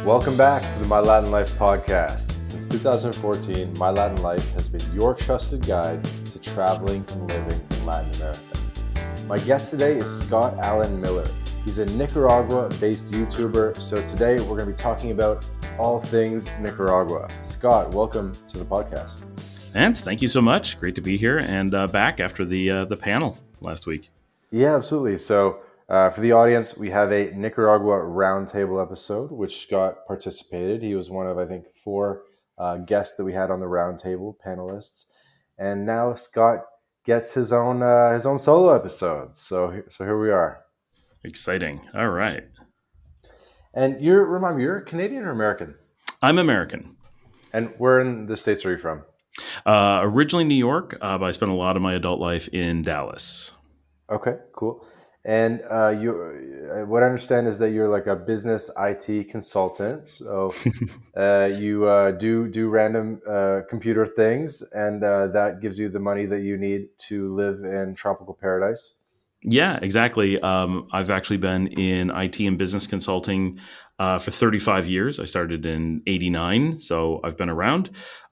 Welcome back to the My Latin Life podcast. Since 2014, My Latin Life has been your trusted guide to traveling and living in Latin America. My guest today is Scott Allen Miller. He's a Nicaragua-based YouTuber, so today we're going to be talking about all things Nicaragua. Scott, welcome to the podcast. Lance, thank you so much. Great to be here and back after the panel last week. Yeah, absolutely. So for the audience, we have a Nicaragua roundtable episode, which Scott participated. He was one of, I think, 4 guests that we had on the roundtable, panelists. And now Scott gets his own solo episode. So here we are. Exciting. All right. And remind me, you're Canadian or American? I'm American. And where in the States are you from? Originally New York, but I spent a lot of my adult life in Dallas. Okay, cool. And what I understand is that you're like a business IT consultant. So you do random computer things, and that gives you the money that you need to live in tropical paradise. Yeah, exactly. I've actually been in IT and business consulting for 35 years. I started in '89, so I've been around.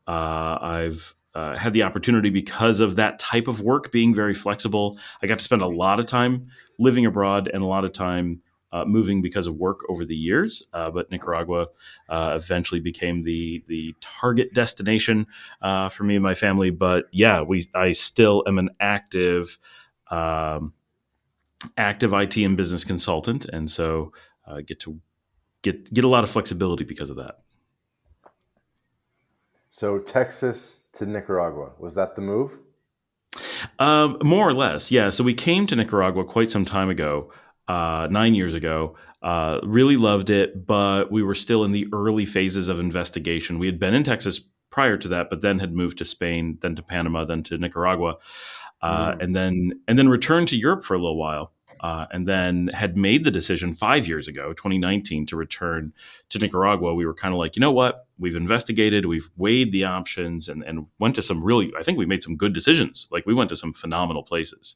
I've had the opportunity because of that type of work being very flexible. I got to spend a lot of time living abroad and a lot of time moving because of work over the years. But Nicaragua eventually became the target destination for me and my family. But yeah, I still am an active IT and business consultant, and so get to get a lot of flexibility because of that. So Texas to Nicaragua, was that the move? More or less, yeah. So we came to Nicaragua quite some time ago, 9 years ago. Really loved it, but we were still in the early phases of investigation. We had been in Texas prior to that, but then had moved to Spain, then to Panama, then to Nicaragua, and then returned to Europe for a little while. And then had made the decision 5 years ago, 2019, to return to Nicaragua. We were kind of like, you know what? We've investigated, we've weighed the options, and went to some I think we made some good decisions. Like we went to some phenomenal places.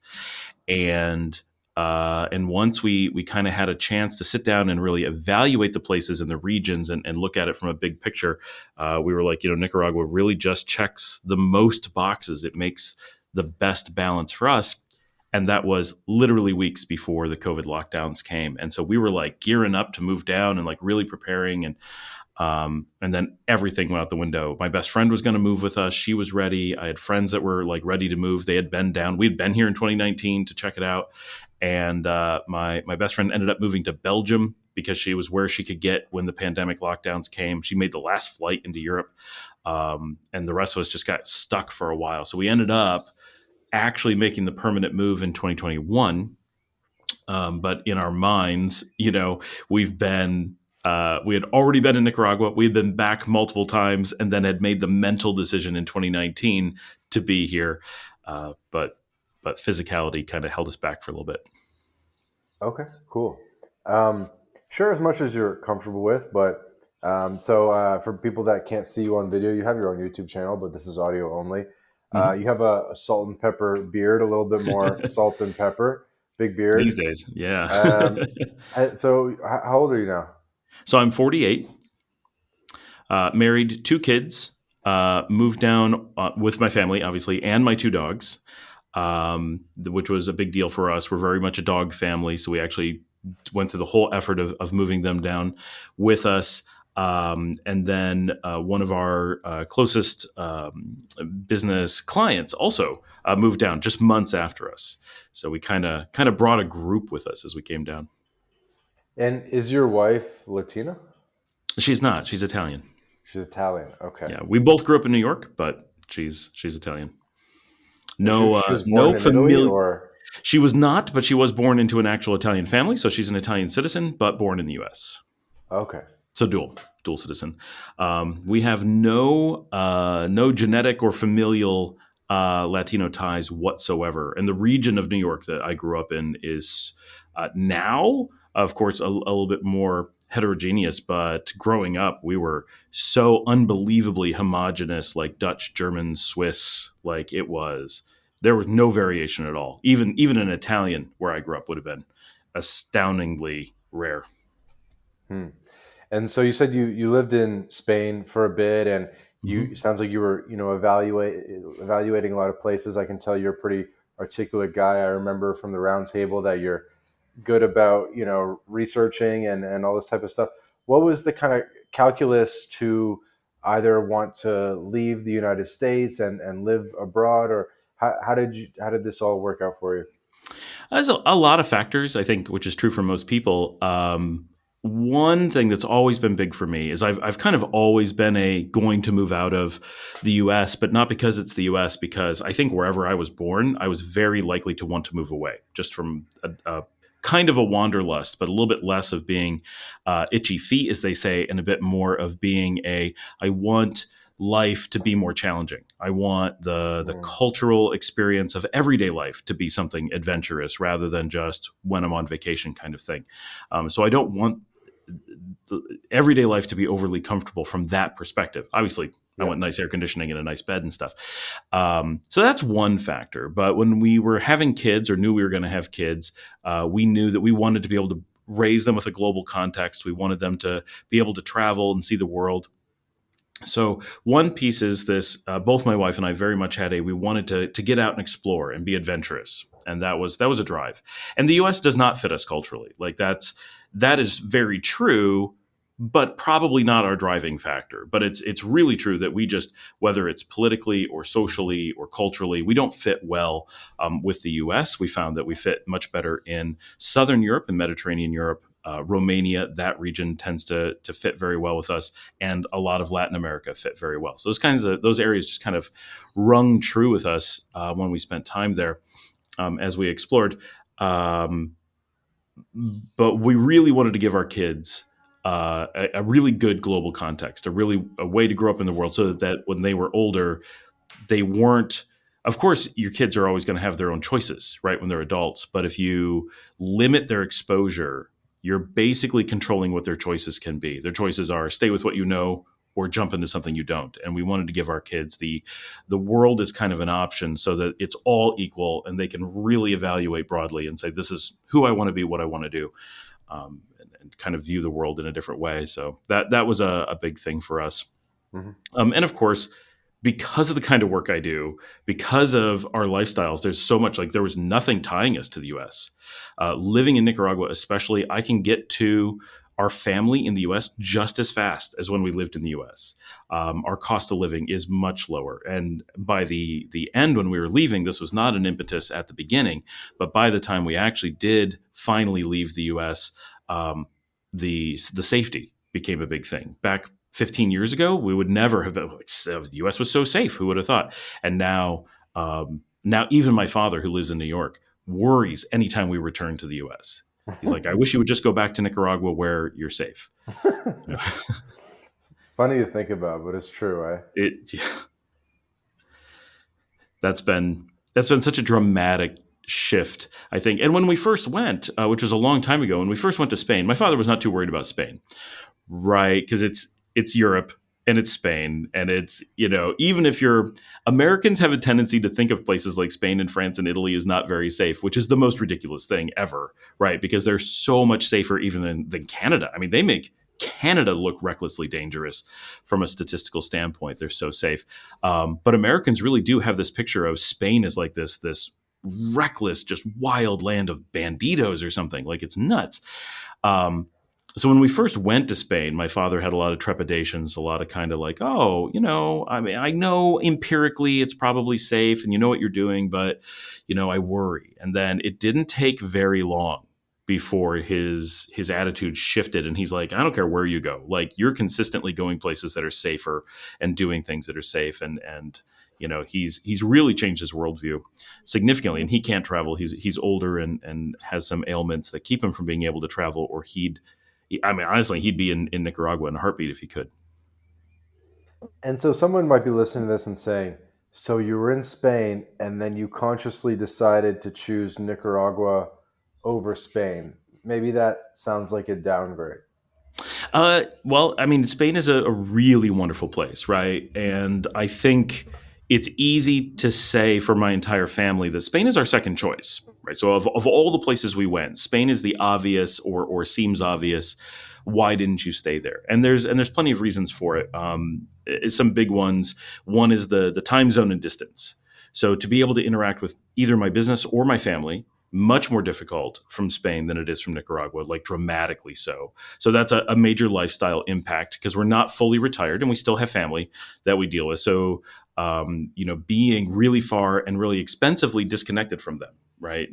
And once we kind of had a chance to sit down and really evaluate the places and the regions and look at it from a big picture, we were like, Nicaragua really just checks the most boxes. It makes the best balance for us. And that was literally weeks before the COVID lockdowns came. And so we were like gearing up to move down and like really preparing. And then everything went out the window. My best friend was going to move with us. She was ready. I had friends that were like ready to move. They had been down. We'd been here in 2019 to check it out. And my best friend ended up moving to Belgium because she was where she could get when the pandemic lockdowns came. She made the last flight into Europe. And the rest of us just got stuck for a while. So we ended up actually making the permanent move in 2021. But in our minds, we've been, we had already been in Nicaragua. We had been back multiple times and then had made the mental decision in 2019 to be here. But physicality kind of held us back for a little bit. Okay, cool. Sure, as much as you're comfortable with, but so for people that can't see you on video, you have your own YouTube channel, but this is audio only. You have a salt and pepper beard, a little bit more salt than pepper, big beard. These days, yeah. So how old are you now? So I'm 48, married, 2 kids, moved down with my family, obviously, and my 2 dogs, which was a big deal for us. We're very much a dog family, so we actually went through the whole effort of moving them down with us. And then one of our closest business clients also moved down just months after us. So we kind of brought a group with us as we came down. And is your wife Latina? She's not. She's Italian. She's Italian. Okay. Yeah, we both grew up in New York, but she's Italian. No, she was born no in Italy, or she was not, but she was born into an actual Italian family, so she's an Italian citizen, but born in the U.S. Okay. So dual citizen. We have no genetic or familial Latino ties whatsoever. And the region of New York that I grew up in is now, of course, a little bit more heterogeneous. But growing up, we were so unbelievably homogenous, like Dutch, German, Swiss. Like there was no variation at all. Even an Italian where I grew up would have been astoundingly rare. And so you said you lived in Spain for a bit, and you it Mhm. sounds like you were evaluating a lot of places. I can tell you're a pretty articulate guy. I remember from the round table that you're good about researching and all this type of stuff. What was the kind of calculus to either want to leave the United States and live abroad, or how did this all work out for you? There's a lot of factors, I think, which is true for most people. One thing that's always been big for me is I've kind of always been a going to move out of the U.S., but not because it's the U.S. Because I think wherever I was born, I was very likely to want to move away, just from a kind of a wanderlust, but a little bit less of being itchy feet, as they say, and a bit more of being I want life to be more challenging. I want the Mm, cultural experience of everyday life to be something adventurous rather than just when I'm on vacation kind of thing. So I don't want the everyday life to be overly comfortable from that perspective. Obviously, I yeah. want nice air conditioning and a nice bed and stuff. So that's one factor. But when we were having kids or knew we were going to have kids, we knew that we wanted to be able to raise them with a global context. We wanted them to be able to travel and see the world. So one piece is this: both my wife and I very much had we wanted to get out and explore and be adventurous, and that was a drive. And the U.S. does not fit us culturally. Like that is very true, but probably not our driving factor. But it's really true that we just, whether it's politically or socially or culturally, we don't fit well with the U.S. We found that we fit much better in Southern Europe and Mediterranean Europe. Romania, that region tends to fit very well with us, and a lot of Latin America fit very well. So those areas just kind of rung true with us when we spent time there as we explored. Um, but we really wanted to give our kids a really good global context, a way to grow up in the world, so that when they were older, they weren't. Of course, your kids are always going to have their own choices, right, when they're adults. But if you limit their exposure, you're basically controlling what their choices can be. Their choices are stay with what you know or jump into something you don't. And we wanted to give our kids the world as kind of an option, so that it's all equal and they can really evaluate broadly and say, this is who I want to be, what I want to do, and kind of view the world in a different way. So that was a big thing for us. Hmm. And of course, because of the kind of work I do, because of our lifestyles, there's so much, like, there was nothing tying us to the US. Living in Nicaragua, especially, I can get to our family in the US just as fast as when we lived in the US. Our cost of living is much lower. And by the end, when we were leaving, this was not an impetus at the beginning, but by the time we actually did finally leave the US, um, the safety became a big thing. Back 15 years ago, we would never have been like, the U.S. was so safe. Who would have thought? And now even my father, who lives in New York, worries anytime we return to the U.S. He's like, I wish you would just go back to Nicaragua where you're safe. You know, Funny to think about, but it's true, eh? it that's been such a dramatic shift, I think. And when we first went, which was a long time ago, when we first went to Spain, my father was not too worried about Spain. Right, because it's Europe and it's Spain, and it's, even if you're Americans have a tendency to think of places like Spain and France and Italy as not very safe, which is the most ridiculous thing ever, right? Because they're so much safer even than Canada. I mean, they make Canada look recklessly dangerous from a statistical standpoint. They're so safe, but Americans really do have this picture of Spain as like this reckless, just wild land of banditos or something. Like, it's nuts. Um, so when we first went to Spain, my father had a lot of trepidations, a lot of kind of like, oh, I mean, I know empirically it's probably safe and you know what you're doing, but, I worry. And then it didn't take very long before his attitude shifted, and he's like, I don't care where you go, like, you're consistently going places that are safer and doing things that are safe, and he's really changed his worldview significantly, and he can't travel. He's older and has some ailments that keep him from being able to travel, or I mean, honestly, he'd be in Nicaragua in a heartbeat if he could. And so someone might be listening to this and saying, so you were in Spain and then you consciously decided to choose Nicaragua over Spain. Maybe that sounds like a downgrade. Well, I mean, Spain is a really wonderful place, right? And I think it's easy to say for my entire family that Spain is our second choice, right? So of all the places we went, Spain is the obvious, or seems obvious. why didn't you stay there? And there's plenty of reasons for it. Some big ones. One is the time zone and distance. So to be able to interact with either my business or my family, much more difficult from Spain than it is from Nicaragua, like dramatically so. So that's a major lifestyle impact because we're not fully retired and we still have family that we deal with. So, being really far and really expensively disconnected from them, right?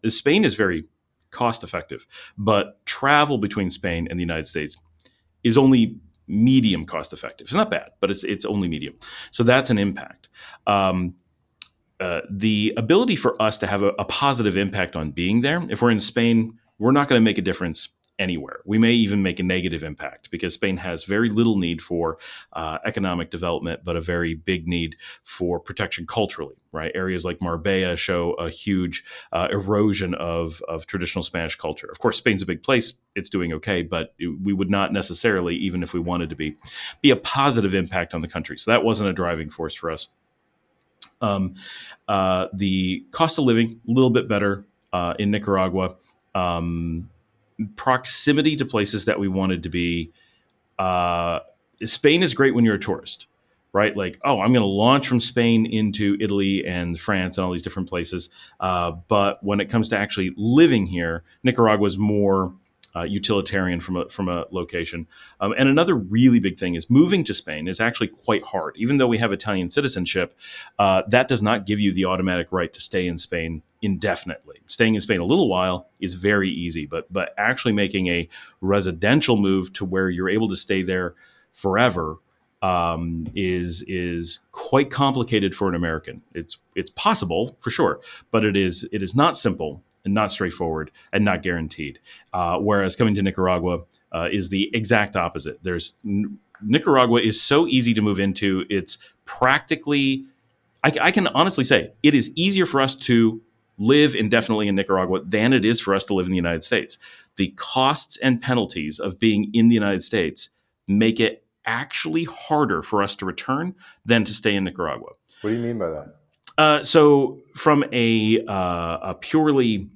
Spain is very cost effective, but travel between Spain and the United States is only medium cost effective. It's not bad, but it's only medium. So that's an impact. The ability for us to have a positive impact on being there. If we're in Spain, we're not going to make a difference anywhere. We may even make a negative impact because Spain has very little need for economic development, but a very big need for protection culturally, right? Areas like Marbella show a huge erosion of traditional Spanish culture. Of course, Spain's a big place. It's doing okay, but we would not necessarily, even if we wanted to be a positive impact on the country. So that wasn't a driving force for us. The cost of living, a little bit better in Nicaragua. Proximity to places that we wanted to be. Spain is great when you're a tourist, right? Like, oh, I'm going to launch from Spain into Italy and France and all these different places. But when it comes to actually living here, Nicaragua is more utilitarian from a location. And another really big thing is moving to Spain is actually quite hard. Even though we have Italian citizenship, that does not give you the automatic right to stay in Spain indefinitely. Staying in Spain a little while is very easy, but actually making a residential move to where you're able to stay there forever is quite complicated for an American. It's possible for sure, but it is not simple and not straightforward and not guaranteed. Whereas coming to Nicaragua is the exact opposite. Nicaragua is so easy to move into. It's practically, I can honestly say, it is easier for us to live indefinitely in Nicaragua than it is for us to live in the United States. The costs and penalties of being in the United States make it actually harder for us to return than to stay in Nicaragua. What do you mean by that? So from a purely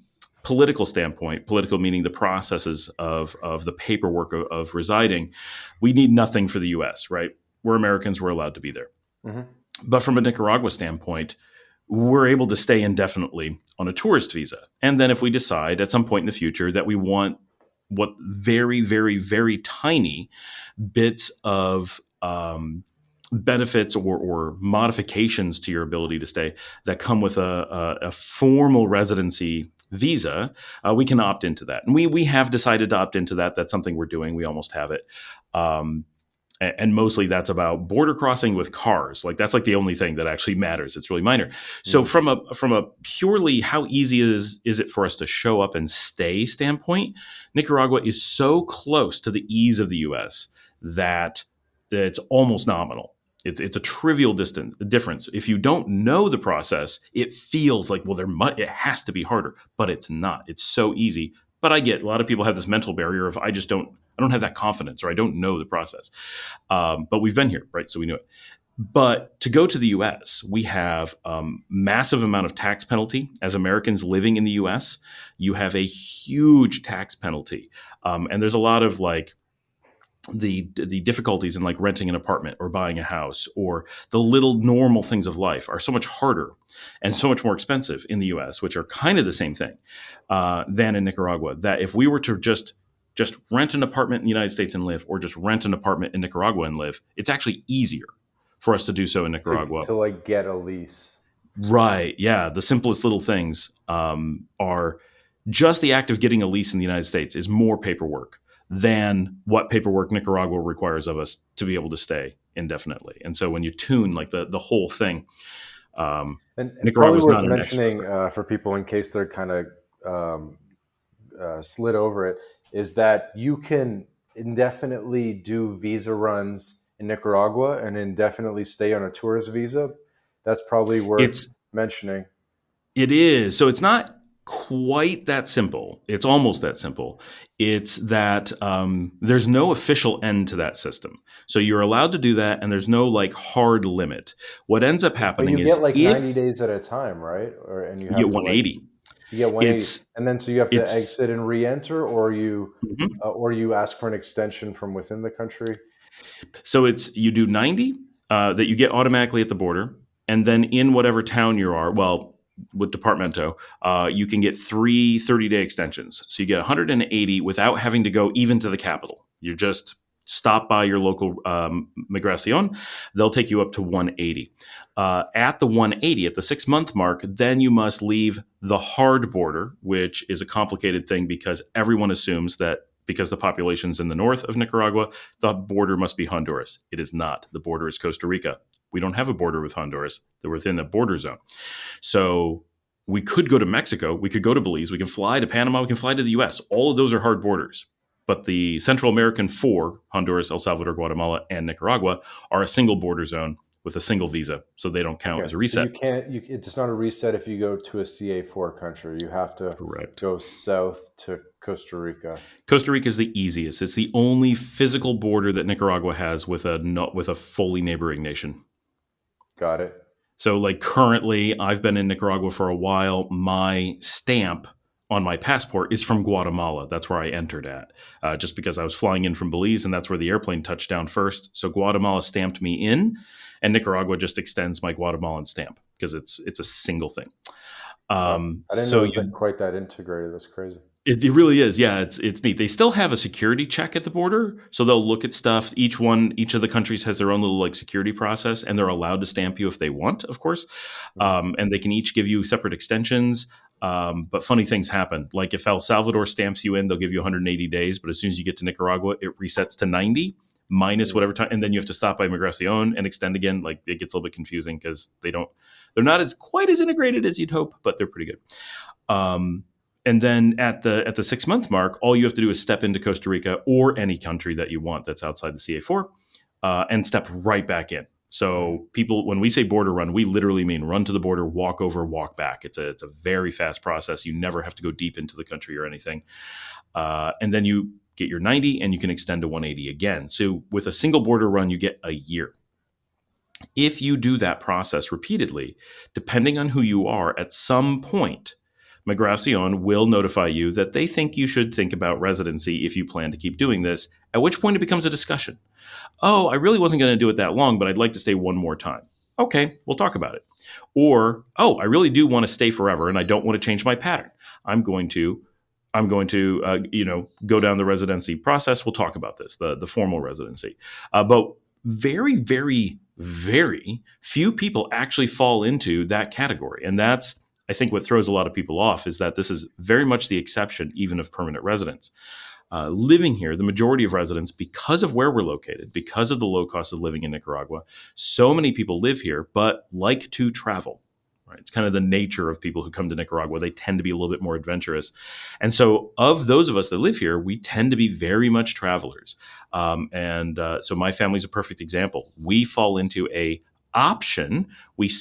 political standpoint, political meaning the processes of the paperwork of residing, we need nothing for the U.S., right? We're Americans, we're allowed to be there. Mm-hmm. But from a Nicaragua standpoint, we're able to stay indefinitely on a tourist visa. And then if we decide at some point in the future that we want what very, very, very tiny bits of benefits or modifications to your ability to stay that come with a formal residency visa, we can opt into that. And we have decided to opt into that. That's something we're doing. We almost have it. And mostly that's about border crossing with cars. Like that's like the only thing that actually matters. It's really minor. So from a purely how easy is it for us to show up and stay standpoint, Nicaragua is so close to the ease of the U.S. that it's almost nominal. It's a trivial difference. If you don't know the process, it feels like, well, it has to be harder, but it's not. It's so easy. But I get a lot of people have this mental barrier of I don't have that confidence or I don't know the process. But we've been here, right? So we know it. But to go to the U.S., we have massive amount of tax penalty. As Americans living in the U.S., you have a huge tax penalty. And there's a lot of like, the difficulties in like renting an apartment or buying a house or the little normal things of life are so much harder and so much more expensive in the US, which are kind of the same thing than in Nicaragua, that if we were to just rent an apartment in the United States and live, or just rent an apartment in Nicaragua and live, it's actually easier for us to do so in Nicaragua. To like get a lease. Right. Yeah. The simplest little things are just the act of getting a lease in the United States is more paperwork than what paperwork Nicaragua requires of us to be able to stay indefinitely. And so when you tune like the whole thing, and Nicaragua's probably not worth mentioning for people in case they're kind of slid over it, is that you can indefinitely do visa runs in Nicaragua and indefinitely stay on a tourist visa. That's probably worth mentioning. It is. So it's not quite that simple. It's almost that simple. It's that there's no official end to that system. So you're allowed to do that, and there's no like hard limit. What ends up happening is you get like 90 days at a time, right? And you get 180. You get 180, It's and then so you have to it's exit and re-enter, mhm. or you ask for an extension from within the country. So it's you do 90 that you get automatically at the border, and then in whatever town you are, well, with Departamento, you can get three 30-day extensions. So you get 180 without having to go even to the capital. You just stop by your local migracion. They'll take you up to 180. At the 180, at the 6 month mark, then you must leave the hard border, which is a complicated thing because everyone assumes that because the population's in the north of Nicaragua, the border must be Honduras. It is not. The border is Costa Rica. We don't have a border with Honduras. They're within the border zone. So we could go to Mexico. We could go to Belize. We can fly to Panama. We can fly to the US. All of those are hard borders. But the Central American four, Honduras, El Salvador, Guatemala, and Nicaragua, are a single border zone with a single visa. So they don't count as Okay, a so you reset. can't. It's not a reset if you go to a CA4 country. You have to Correct. go south to Costa Rica. Costa Rica is the easiest. It's the only physical border that Nicaragua has with a fully neighboring nation. Got it. So, like currently, I've been in Nicaragua for a while. My stamp on my passport is from Guatemala. That's where I entered at, just because I was flying in from Belize, and that's where the airplane touched down first. So Guatemala stamped me in, and Nicaragua just extends my Guatemalan stamp because it's a single thing. Wow, I didn't know So it was that you quite that integrated. That's crazy. it really is. Yeah, it's neat. They still have a security check at the border, so they'll look at stuff. Each of the countries has their own little like security process, and they're allowed to stamp you if they want, of course. Mhm. And they can each give you separate extensions. But funny things happen. Like if El Salvador stamps you in, they'll give you 180 days, but as soon as you get to Nicaragua, it resets to 90 minus Mhm. whatever time, and then you have to stop by Migracion and extend again. Like it gets a little bit confusing because they're not as quite as integrated as you'd hope, but they're pretty good. Um, and then at the 6 month mark, all you have to do is step into Costa Rica or any country that you want that's outside the CA4, and step right back in. Mhm. So people, when we say border run, we literally mean run to the border, walk over, walk back. It's a very fast process. You never have to go deep into the country or anything. And then you get your 90 and you can extend to 180 again. So with a single border run, you get a year. If you do that process repeatedly, depending on who you are, at some point, Migracion will notify you that they think you should think about residency if you plan to keep doing this, at which point it becomes a discussion. Oh, I really wasn't going to do it that long, but I'd like to stay one more time. Okay, we'll talk about it. Or, oh, I really do want to stay forever and I don't want to change my pattern. I'm going to go down the residency process. We'll talk about this, the formal residency. But very, very, very few people actually fall into that category. And that's, I think, what throws a lot of people off is that this is very much the exception, even of permanent residents. Living here, the majority of residents, because of where we're located, because of the low cost of living in Nicaragua, so many people live here, but like to travel. Right? It's kind of the nature of people who come to Nicaragua. They tend to be a little bit more adventurous. And so, of those of us that live here, we tend to be very much travelers. So, my family's a perfect example. We fall into a option. We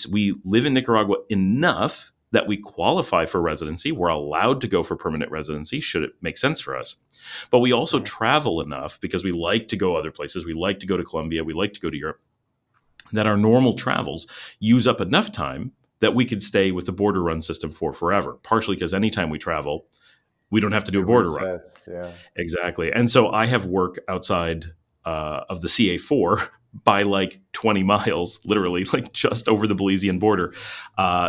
live in Nicaragua enough that we qualify for residency. We're allowed to go for permanent residency, should it make sense for us. But we also Mhm. travel enough because we like to go other places. We like to go to Colombia. We like to go to Europe. That our normal travels use up enough time that we could stay with the border run system for forever. Partially because anytime we travel, we don't have to do It a border run. resets. Yeah. Exactly. And so I have work outside of the CA4 by like 20 miles, literally, like just over the Belizean border.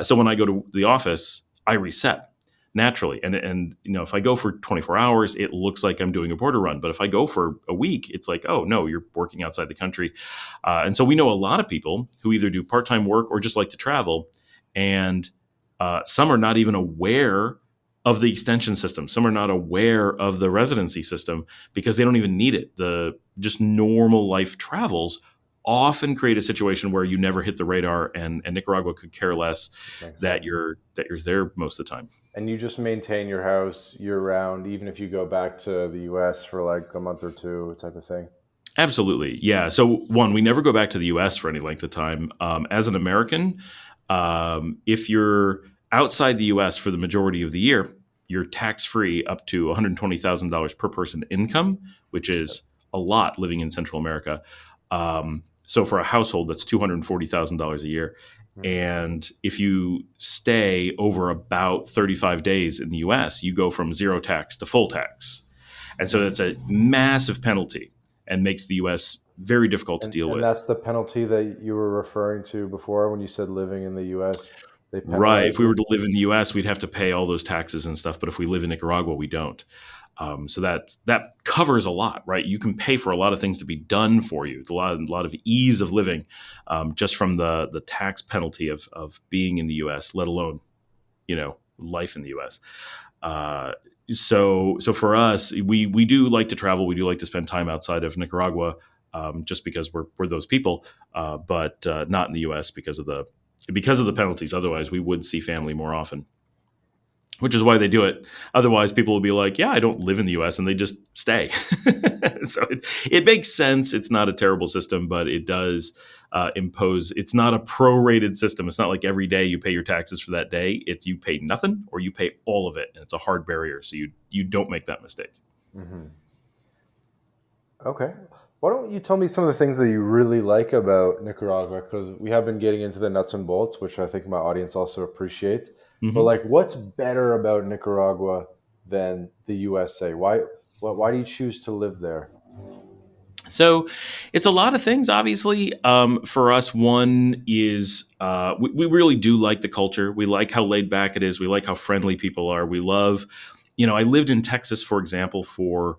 So when I go to the office, I reset naturally. And if I go for 24 hours, it looks like I'm doing a border run. But if I go for a week, it's like, oh, no, you're working outside the country. And so we know a lot of people who either do part time work or just like to travel. And some are not even aware of the extension system. Some are not aware of the residency system because they don't even need it. The just normal life travels often create a situation where you never hit the radar, and Nicaragua could care less Makes that sense. you're there most of the time. And you just maintain your house year round, even if you go back to the US for like a month or two, type of thing. Absolutely. Yeah. So, one, we never go back to the US for any length of time. As an American, if you're outside the US for the majority of the year, you're tax free up to $120,000 per person income, which is a lot living in Central America. So, for a household, that's $240,000 a year. Hmm. And if you stay over about 35 days in the US, you go from zero tax to full tax. And so that's a massive penalty and makes the US very difficult to deal And with. that's the penalty that you were referring to before when you said living in the U.S. They Right. If penalize we were you. to live in the US, we'd have to pay all those taxes and stuff. But if we live in Nicaragua, we don't. So that covers a lot, right? You can pay for a lot of things to be done for you, a lot of ease of living, just from the tax penalty of being in the U.S., let alone life in the U.S. Uh, so for us, we do like to travel. We do like to spend time outside of Nicaragua, just because we're those people, but not in the U.S. because of the penalties. Otherwise, we would see family more often, which is why they do it. Otherwise, people will be like, yeah, I don't live in the US, and they just stay. So it makes sense. It's not a terrible system, but it does impose, it's not a prorated system. It's not like every day you pay your taxes for that day. It's you pay nothing or you pay all of it. And it's a hard barrier. So you don't make that mistake. Hmm. Okay. Why don't you tell me some of the things that you really like about Nicaragua? Because we have been getting into the nuts and bolts, which I think my audience also appreciates. But Mhm. like, what's better about Nicaragua than the USA? Why do you choose to live there? So it's a lot of things, obviously. For us, one is we really do like the culture. We like how laid back it is. We like how friendly people are. We love, I lived in Texas, for example, for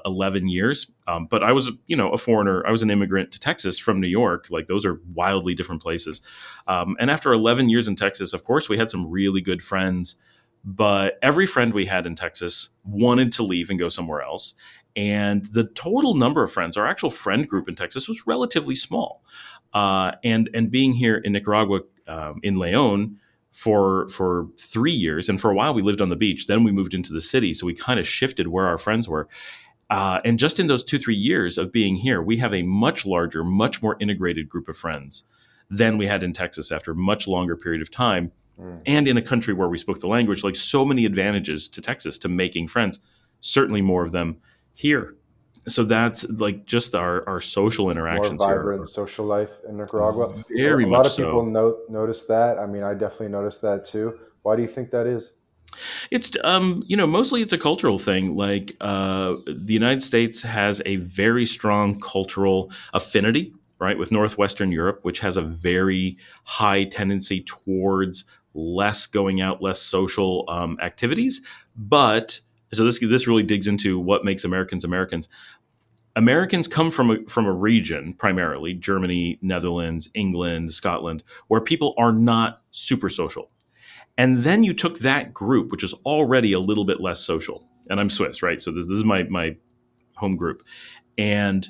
11 years. But I was, a foreigner. I was an immigrant to Texas from New York. Like those are wildly different places. And after 11 years in Texas, of course, we had some really good friends. But every friend we had in Texas wanted to leave and go somewhere else. And the total number of friends, our actual friend group in Texas, was relatively small. And being here in Nicaragua, in Leon, for 3 years, and for a while we lived on the beach. Then we moved into the city, so we kind of shifted where our friends were. And just in those 2-3 years of being here, we have a much larger, much more integrated group of friends than we had in Texas after a much longer period of time. Mm. And in a country where we spoke the language, like so many advantages to Texas to making friends, certainly more of them here. So that's like just our social More interactions here vibrant are social life in Nicaragua. A very lot much of people so. notice that. I mean, I definitely noticed that too. Why do you think that is? It's mostly it's a cultural thing. Like the United States has a very strong cultural affinity, right, with Northwestern Europe, which has a very high tendency towards less going out, less social activities. But so this really digs into what makes Americans Americans. Americans come from a region, primarily Germany, Netherlands, England, Scotland, where people are not super social. And then you took that group, which is already a little bit less social. And I'm Swiss, right? So this is my home group. And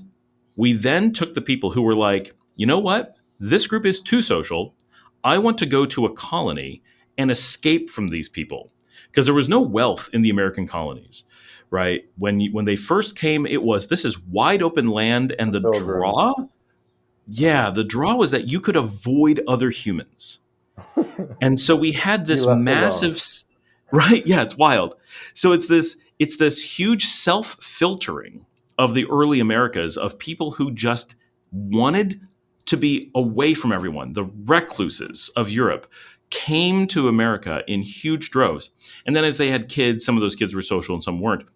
we then took the people who were like, you know what? This group is too social. I want to go to a colony and escape from these people. Because there was no wealth in the American colonies, right? When they first came, it was this is wide open land, The and the draw, pilgrims. yeah, the draw was that you could avoid other humans. And so we had Be this left alone. massive, right? Yeah, it's wild. So it's this huge self-filtering of the early Americas of people who just wanted to be away from everyone. The recluses of Europe came to America in huge droves. And then as they had kids, some of those kids were social and some weren't.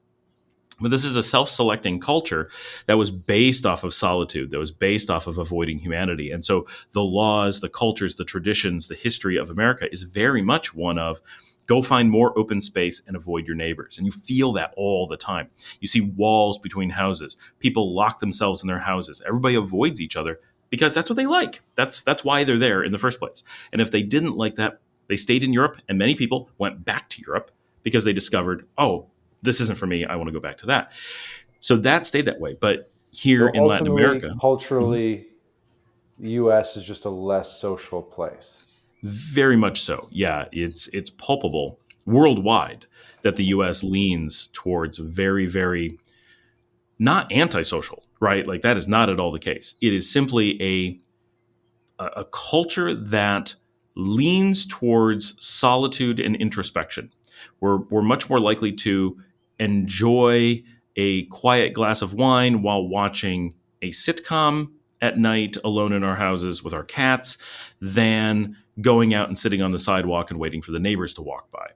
But this is a self selecting culture that was based off of solitude, that was based off of avoiding humanity. And so the laws, the cultures, the traditions, the history of America is very much one of go find more open space and avoid your neighbors. And you feel that all the time. You see walls between houses. People lock themselves in their houses. Everybody avoids each other because that's what they like. That's why they're there in the first place. And if they didn't like that, they stayed in Europe, and many people went back to Europe because they discovered, oh, this isn't for me. I want to go back to that. So that stayed that way. But here So in Latin ultimately, America, mhm, culturally, the U.S. is just a less social place. very much so. Yeah, it's palpable worldwide that the U.S. leans towards very, very not antisocial, right? Like that is not at all the case. It is simply a culture that leans towards solitude and introspection. We're much more likely to enjoy a quiet glass of wine while watching a sitcom at night alone in our houses with our cats than going out and sitting on the sidewalk and waiting for the neighbors to walk by.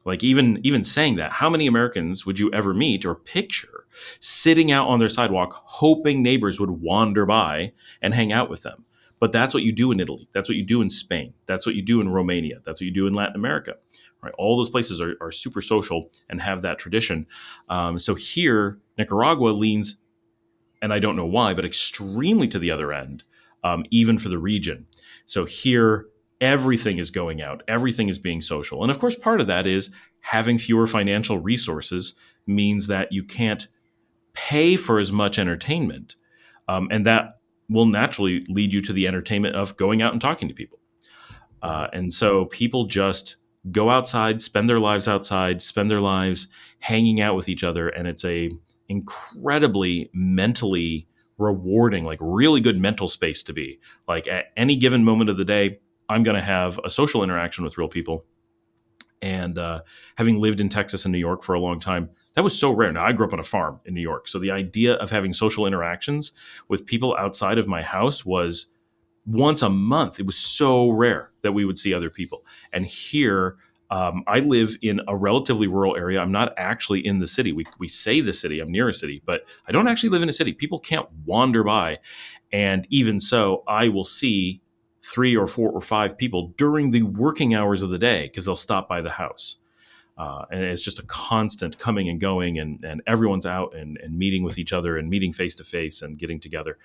Like even saying that, how many Americans would you ever meet or picture sitting out on their sidewalk hoping neighbors would wander by and hang out with them? But that's what you do in Italy. That's what you do in Spain. That's what you do in Romania. That's what you do in Latin America. Right? All those places are super social and have that tradition. So here, Nicaragua leans, and I don't know why, but extremely to the other end, even for the region. So here, everything is going out, everything is being social. And of course, part of that is having fewer financial resources means that you can't pay for as much entertainment. And that will naturally lead you to the entertainment of going out and talking to people. And so people just go outside, spend their lives outside, spend their lives hanging out with each other. And it's a incredibly mentally rewarding, like really good mental space to be. Like at any given moment of the day, I'm going to have a social interaction with real people. And having lived in Texas and New York for a long time, that was so rare. Now, I grew up on a farm in New York. So the idea of having social interactions with people outside of my house was once a month. It was so rare that we would see other people. And here, I live in a relatively rural area. I'm not actually in the city. We say the city, I'm near a city, but I don't actually live in a city. People can't wander by. And even so, I will see 3 or 4 or 5 people during the working hours of the day because they'll stop by the house. And it's just a constant coming and going, and everyone's out and meeting with each other and meeting face to face and getting together.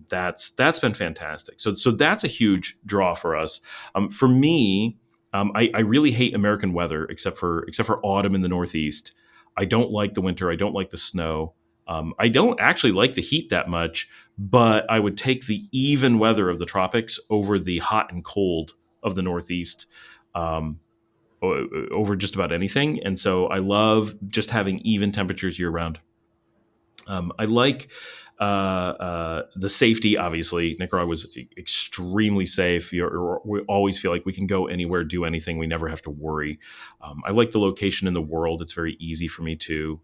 That's been fantastic. So that's a huge draw for us. For me, I really hate American weather, except for autumn in the Northeast. I don't like the winter. I don't like the snow. I don't actually like the heat that much, but I would take the even weather of the tropics over the hot and cold of the Northeast, over just about anything. And so I love just having even temperatures year round. I like the safety. Obviously, Nicaragua was extremely safe. We always feel like we can go anywhere, do anything. We never have to worry. I like the location in the world. It's very easy for me to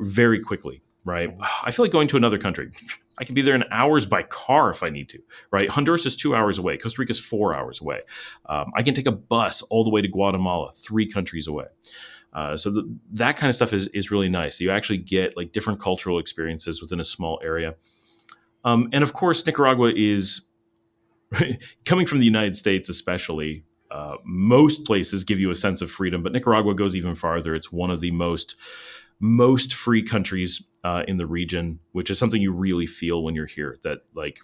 very quickly, right? I feel like going to another country. I can be there in hours by car if I need to, right? Honduras is 2 hours away. Costa Rica is 4 hours away. I can take a bus all the way to Guatemala, 3 countries away. So that kind of stuff is really nice. You actually get like different cultural experiences within a small area. And of course, Nicaragua is coming from the United States, especially. Most places give you a sense of freedom, but Nicaragua goes even farther. It's one of the most free countries in the region, which is something you really feel when you're here. That like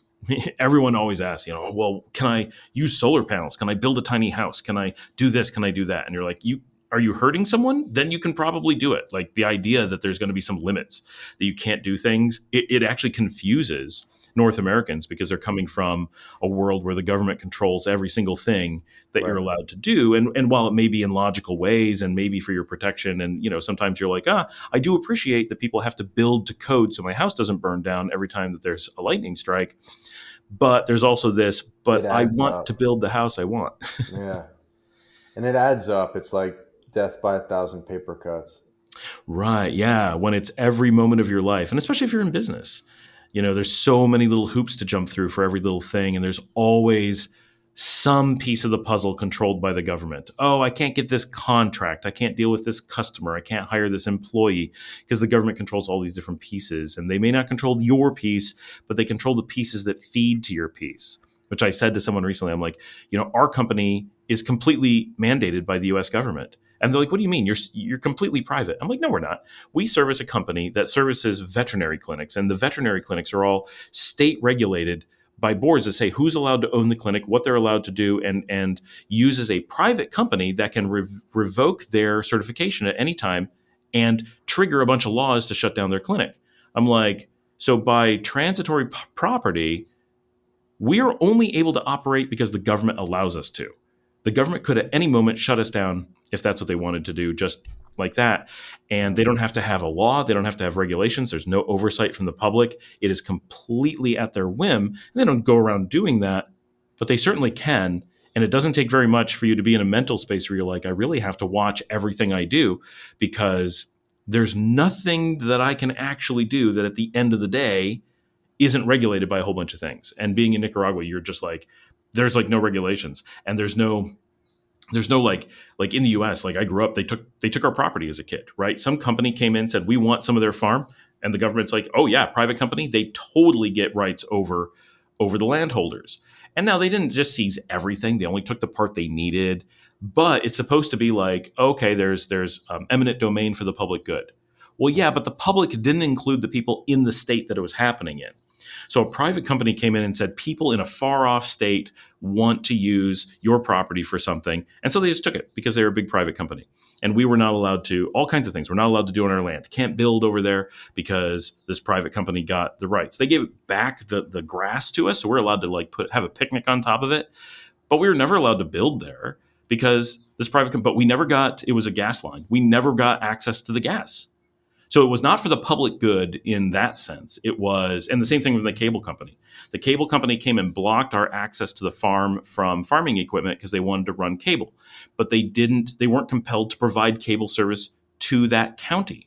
everyone always asks, well, can I use solar panels? Can I build a tiny house? Can I do this? Can I do that? And you're like, are you hurting someone? Then you can probably do it. Like the idea that there's going to be some limits, that you can't do things, it actually confuses North Americans because they're coming from a world where the government controls every single thing that you're allowed to do. And while it may be in logical ways and maybe for your protection, and sometimes you're like, I do appreciate that people have to build to code so my house doesn't burn down every time that there's a lightning strike. But there's also this, but I want to build the house I want. Yeah. And it adds up. It's like death by 1,000 paper cuts. Right. Yeah. When it's every moment of your life, and especially if you're in business, there's so many little hoops to jump through for every little thing. And there's always some piece of the puzzle controlled by the government. Oh, I can't get this contract. I can't deal with this customer. I can't hire this employee because the government controls all these different pieces. And they may not control your piece, but they control the pieces that feed to your piece, which I said to someone recently. I'm like, our company is completely mandated by the US government. And they're like, what do you mean? You're completely private. I'm like, no, we're not. We service a company that services veterinary clinics, and the veterinary clinics are all state regulated by boards that say who's allowed to own the clinic, what they're allowed to do, and uses a private company that can revoke their certification at any time and trigger a bunch of laws to shut down their clinic. I'm like, so by transitory property, we are only able to operate because the government allows us to. The government could at any moment shut us down if that's what they wanted to do, just like that. And they don't have to have a law. They don't have to have regulations. There's no oversight from the public. It is completely at their whim. And they don't go around doing that, but they certainly can. And it doesn't take very much for you to be in a mental space where you're like, I really have to watch everything I do because there's nothing that I can actually do that at the end of the day isn't regulated by a whole bunch of things. And being in Nicaragua, you're just like, there's like no regulations, and there's no like in the US, like I grew up, they took our property as a kid, right? Some company came in, said we want some of their farm, and the government's like, oh yeah, private company, they totally get rights over the landholders. And now they didn't just seize everything; they only took the part they needed. But it's supposed to be like, okay, there's eminent domain for the public good. Well, yeah, but the public didn't include the people in the state that it was happening in. So a private company came in and said, people in a far off state want to use your property for something. And so they just took it because they were a big private company. And we were not allowed to, all kinds of things, we're not allowed to do on our land. Can't build over there because this private company got the rights. They gave back the grass to us. So we're allowed to like have a picnic on top of it. But we were never allowed to build there because this private company, but we never got, it was a gas line. We never got access to the gas. So it was not for the public good in that sense. It was, and the same thing with the cable company. The cable company came and blocked our access to the farm from farming equipment because they wanted to run cable. But they weren't compelled to provide cable service to that county.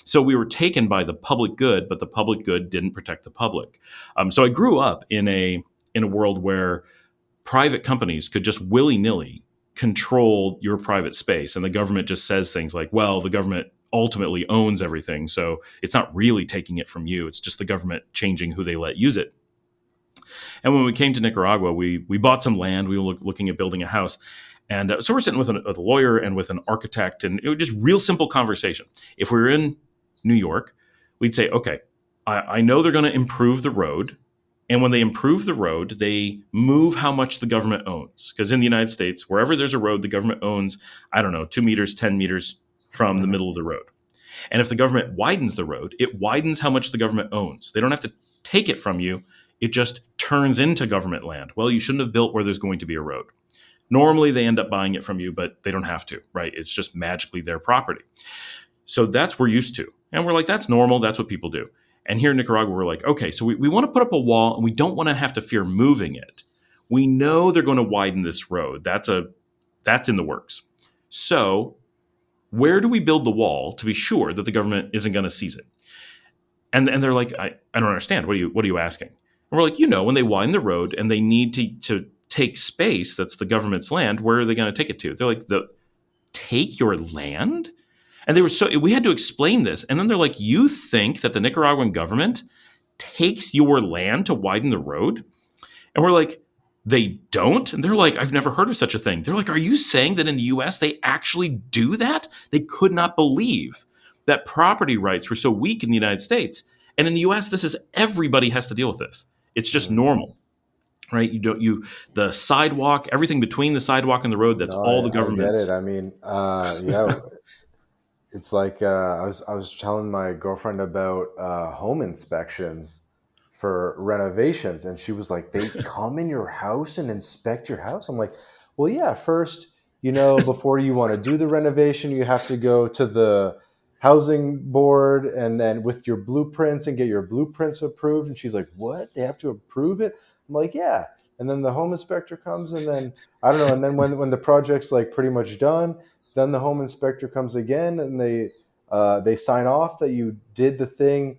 So we were taken by the public good, but the public good didn't protect the public. So I grew up in a world where private companies could just willy-nilly control your private space, and the government just says things like, well, the government ultimately owns everything, so it's not really taking it from you, it's just the government changing who they let use it. And when we came to Nicaragua, we bought some land. We were looking at building a house, and so we're sitting with a lawyer and with an architect, and it was just real simple conversation. If we were in New York, we'd say, okay, I know they're going to improve the road. And when they improve the road, they move how much the government owns. Because in the United States, wherever there's a road, the government owns, I don't know, 2 meters, 10 meters from the middle of the road. And if the government widens the road, it widens how much the government owns. They don't have to take it from you. It just turns into government land. Well, you shouldn't have built where there's going to be a road. Normally, they end up buying it from you, but they don't have to, right? It's just magically their property. So that's we're used to. And we're like, that's normal. That's what people do. And here in Nicaragua, we're like, okay, so we want to put up a wall, and we don't want to have to fear moving it. We know they're going to widen this road. That's in the works. So where do we build the wall to be sure that the government isn't going to seize it? And they're like, I don't understand. What are you asking? And we're like, when they widen the road and they need to take space that's the government's land, where are they going to take it to? They're like, take your land? And we had to explain this. And then they're like, you think that the Nicaraguan government takes your land to widen the road? And we're like, they don't? And they're like, I've never heard of such a thing. They're like, are you saying that in the US they actually do that? They could not believe that property rights were so weak in the United States. And in the US, everybody has to deal with this. It's just normal. Right? The sidewalk, everything between the sidewalk and the road, that's all the government's. I get it. I mean, it's like I was telling my girlfriend about home inspections for renovations, and she was like, "They come in your house and inspect your house." I'm like, "Well, yeah. First, before you want to do the renovation, you have to go to the housing board, and then with your blueprints and get your blueprints approved." And she's like, "What? They have to approve it?" I'm like, "Yeah." And then the home inspector comes, and then I don't know. And then when the project's like pretty much done, then the home inspector comes again, and they sign off that you did the thing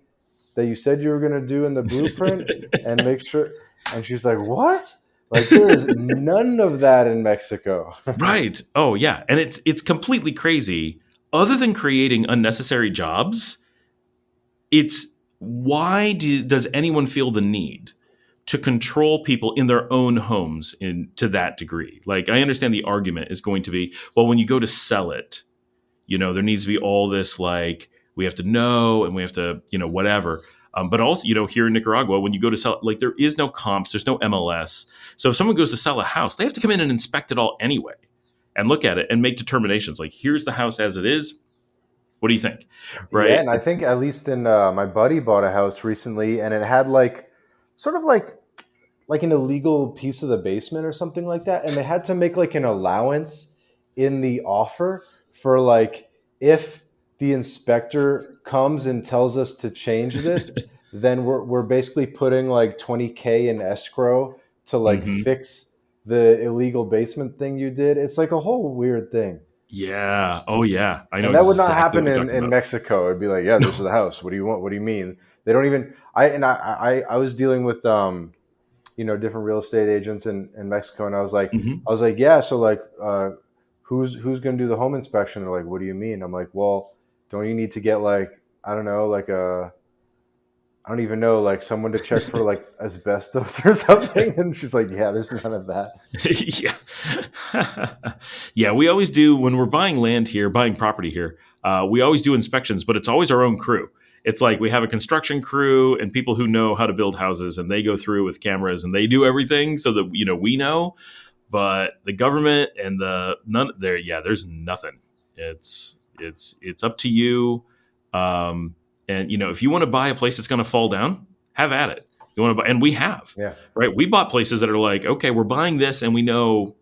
that you said you were going to do in the blueprint, and make sure. And she's like, "What? Like there is none of that in Mexico." Right. Oh yeah. And it's completely crazy. Other than creating unnecessary jobs, it's why does anyone feel the need to control people in their own homes to that degree? Like, I understand the argument is going to be, well, when you go to sell it, there needs to be all this, like, we have to know and we have to, whatever. But also, here in Nicaragua, when you go to sell it, like, there is no comps, there's no MLS. So if someone goes to sell a house, they have to come in and inspect it all anyway and look at it and make determinations. Like, here's the house as it is. What do you think? Right. Yeah, and I think at least in my buddy bought a house recently, and it had like sort of like an illegal piece of the basement or something like that, and they had to make like an allowance in the offer for like, if the inspector comes and tells us to change this, then we're basically putting like $20,000 in escrow to like fix the illegal basement thing you did. It's like a whole weird thing. Yeah. Oh, yeah. I know And that would not exactly what happen you're talking in about. Mexico. It'd be like, yeah, this is No. the house. What do you want? What do you mean? They don't even. I was dealing with different real estate agents in Mexico, and Hmm. I was like, yeah, so like, who's going to do the home inspection? They're like, what do you mean? I'm like, well, don't you need to get like, I don't know, like a, I don't even know, like someone to check for like asbestos or something? And she's like, yeah, there's none of that. Yeah. Yeah. We always do when we're buying land here, buying property here. We always do inspections, but it's always our own crew. It's like we have a construction crew and people who know how to build houses, and they go through with cameras and they do everything so that we know. But the government and the none there, yeah, there's nothing. It's up to you. Um, and if you want to buy a place that's going to fall down, have at it. You want to buy, and we have, Yeah. right? We bought places that are like, okay, we're buying this, and we know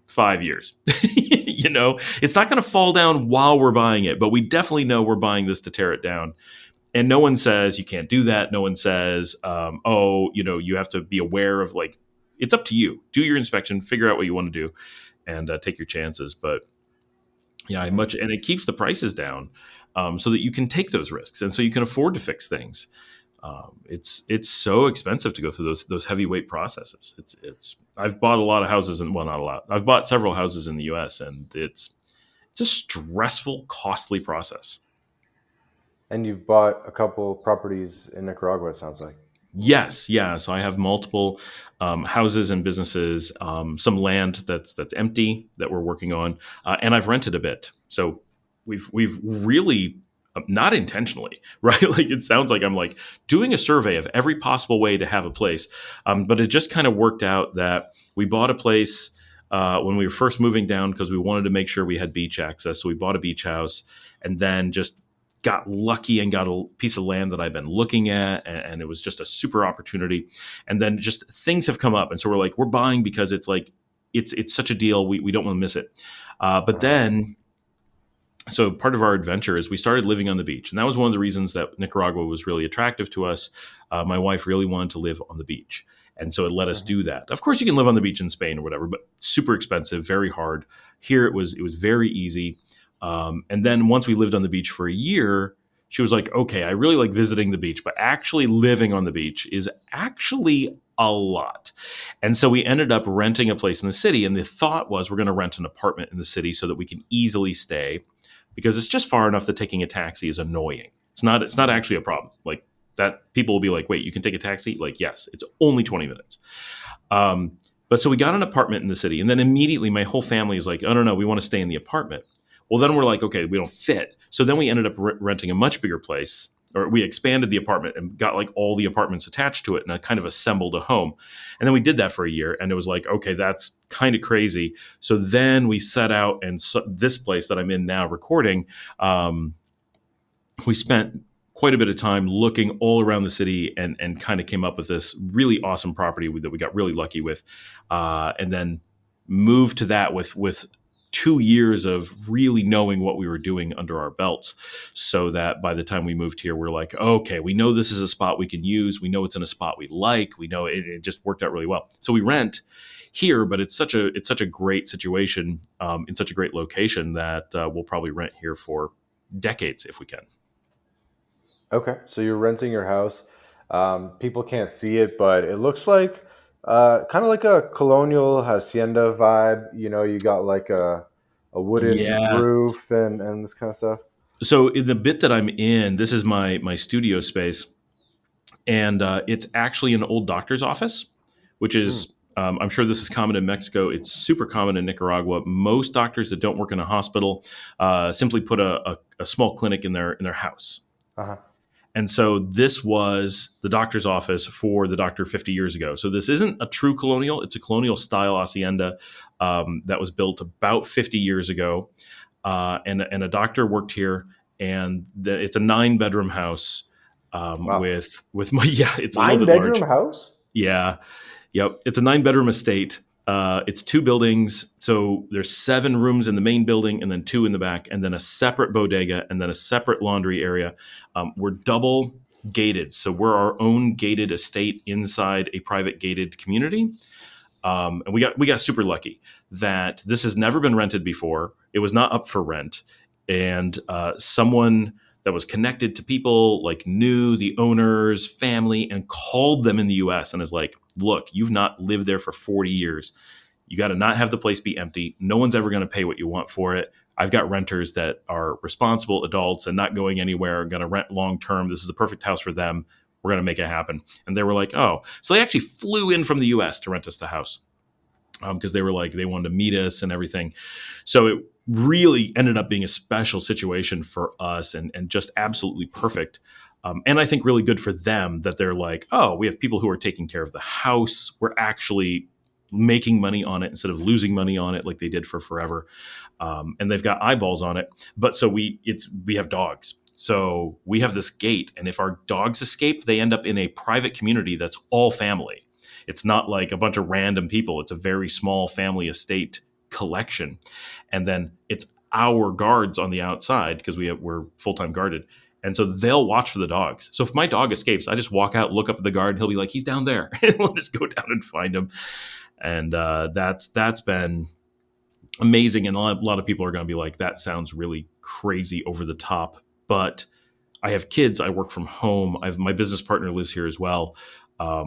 5 years. It's not going to fall down while we're buying it, but we definitely know we're buying this to tear it down. And no one says you can't do that. No one says, oh, you have to be aware of like, it's up to you. Do your inspection, figure out what you want to do, and take your chances. But yeah, and it keeps the prices down, so that you can take those risks, and so you can afford to fix things. It's so expensive to go through those heavyweight processes. It's I've bought a lot of houses, and well, not a lot. I've bought several houses in the U.S., and it's a stressful, costly process. And you've bought a couple properties in Nicaragua, it sounds like. Yes, yeah. So I have multiple houses and businesses, some land that's empty that we're working on, and I've rented a bit. So we've really not intentionally, right? Like it sounds like I'm like doing a survey of every possible way to have a place, but it just kind of worked out that we bought a place. When we were first moving down, because we wanted to make sure we had beach access. So we bought a beach house and then just got lucky and got a piece of land that I've been looking at, and it was just a super opportunity. And then just things have come up, and so we're like, we're buying because it's like it's such a deal. We don't want to miss it. But Uh-huh. then, so part of our adventure is we started living on the beach, and that was one of the reasons that Nicaragua was really attractive to us. My wife really wanted to live on the beach, and so it let us Mhm. do that. Of course, you can live on the beach in Spain or whatever, but super expensive, very hard. Here it was very easy. And then once we lived on the beach for a year, she was like, "Okay, I really like visiting the beach, but actually living on the beach is actually a lot." And so we ended up renting a place in the city, and the thought was we're going to rent an apartment in the city so that we can easily stay, because it's just far enough that taking a taxi is annoying. It's not actually a problem. Like that, people will be like, "Wait, you can take a taxi?" Like, yes, it's only 20 minutes. But so we got an apartment in the city, and then immediately my whole family is like, "Oh, no, we want to stay in the apartment." Well, then we're like, "Okay, we don't fit." So then we ended up renting a much bigger place, or we expanded the apartment and got like all the apartments attached to it, and I kind of assembled a home. And then we did that for a year, and it was like, okay, that's kind of crazy. So then we set out, and this place that I'm in now recording, um, we spent quite a bit of time looking all around the city, and kind of came up with this really awesome property that we got really lucky with, and then moved to that with 2 years of really knowing what we were doing under our belts, so that by the time we moved here, we're like, okay, we know this is a spot we can use. We know it's in a spot we like. We know it just worked out really well. So we rent here, but it's such a great situation, in such a great location that we'll probably rent here for decades if we can. Okay, so you're renting your house. People can't see it, but it looks like kind of like a colonial hacienda vibe. You got like a wooden Yeah. roof and this kind of stuff. So in the bit that I'm in, this is my studio space, and it's actually an old doctor's office, which Mm, is, I'm sure this is common in Mexico. It's super common in Nicaragua. Most doctors that don't work in a hospital simply put a small clinic in their house. uh-huh. And so this was the doctor's office for the doctor 50 years ago. So this isn't a true colonial; it's a colonial style hacienda, that was built about 50 years ago, and a doctor worked here, and it's a 9 bedroom house, Wow, with my yeah, it's a little nine bit bedroom large. house. Yeah, yep, it's a 9 bedroom estate. It's 2 buildings, so there's 7 rooms in the main building, and then 2 in the back, and then a separate bodega, and then a separate laundry area. We're double gated, so we're our own gated estate inside a private gated community. And we got super lucky that this has never been rented before. It was not up for rent, and someone that was connected to people, like, knew the owners, family, and called them in the U.S. and is like, "Look, you've not lived there for 40 years. You got to not have the place be empty. No one's ever going to pay what you want for it. I've got renters that are responsible adults and not going anywhere, going to rent long term. This is the perfect house for them. We're going to make it happen." And they were like, "Oh." So they actually flew in from the US to rent us the house, because they were like, they wanted to meet us and everything. So it really ended up being a special situation for us, and just absolutely perfect. And I think really good for them that they're like, "Oh, we have people who are taking care of the house. We're actually making money on it instead of losing money on it like they did for forever." And they've got eyeballs on it. But so we have dogs. So we have this gate, and if our dogs escape, they end up in a private community that's all family. It's not like a bunch of random people. It's a very small family estate collection. And then it's our guards on the outside, because we're full-time guarded. And so they'll watch for the dogs. So if my dog escapes, I just walk out, look up at the guard, and he'll be like, "He's down there." And we'll just go down and find him. And that's been amazing. And a lot of people are going to be like, "That sounds really crazy, over the top." But I have kids. I work from home. My business partner lives here as well.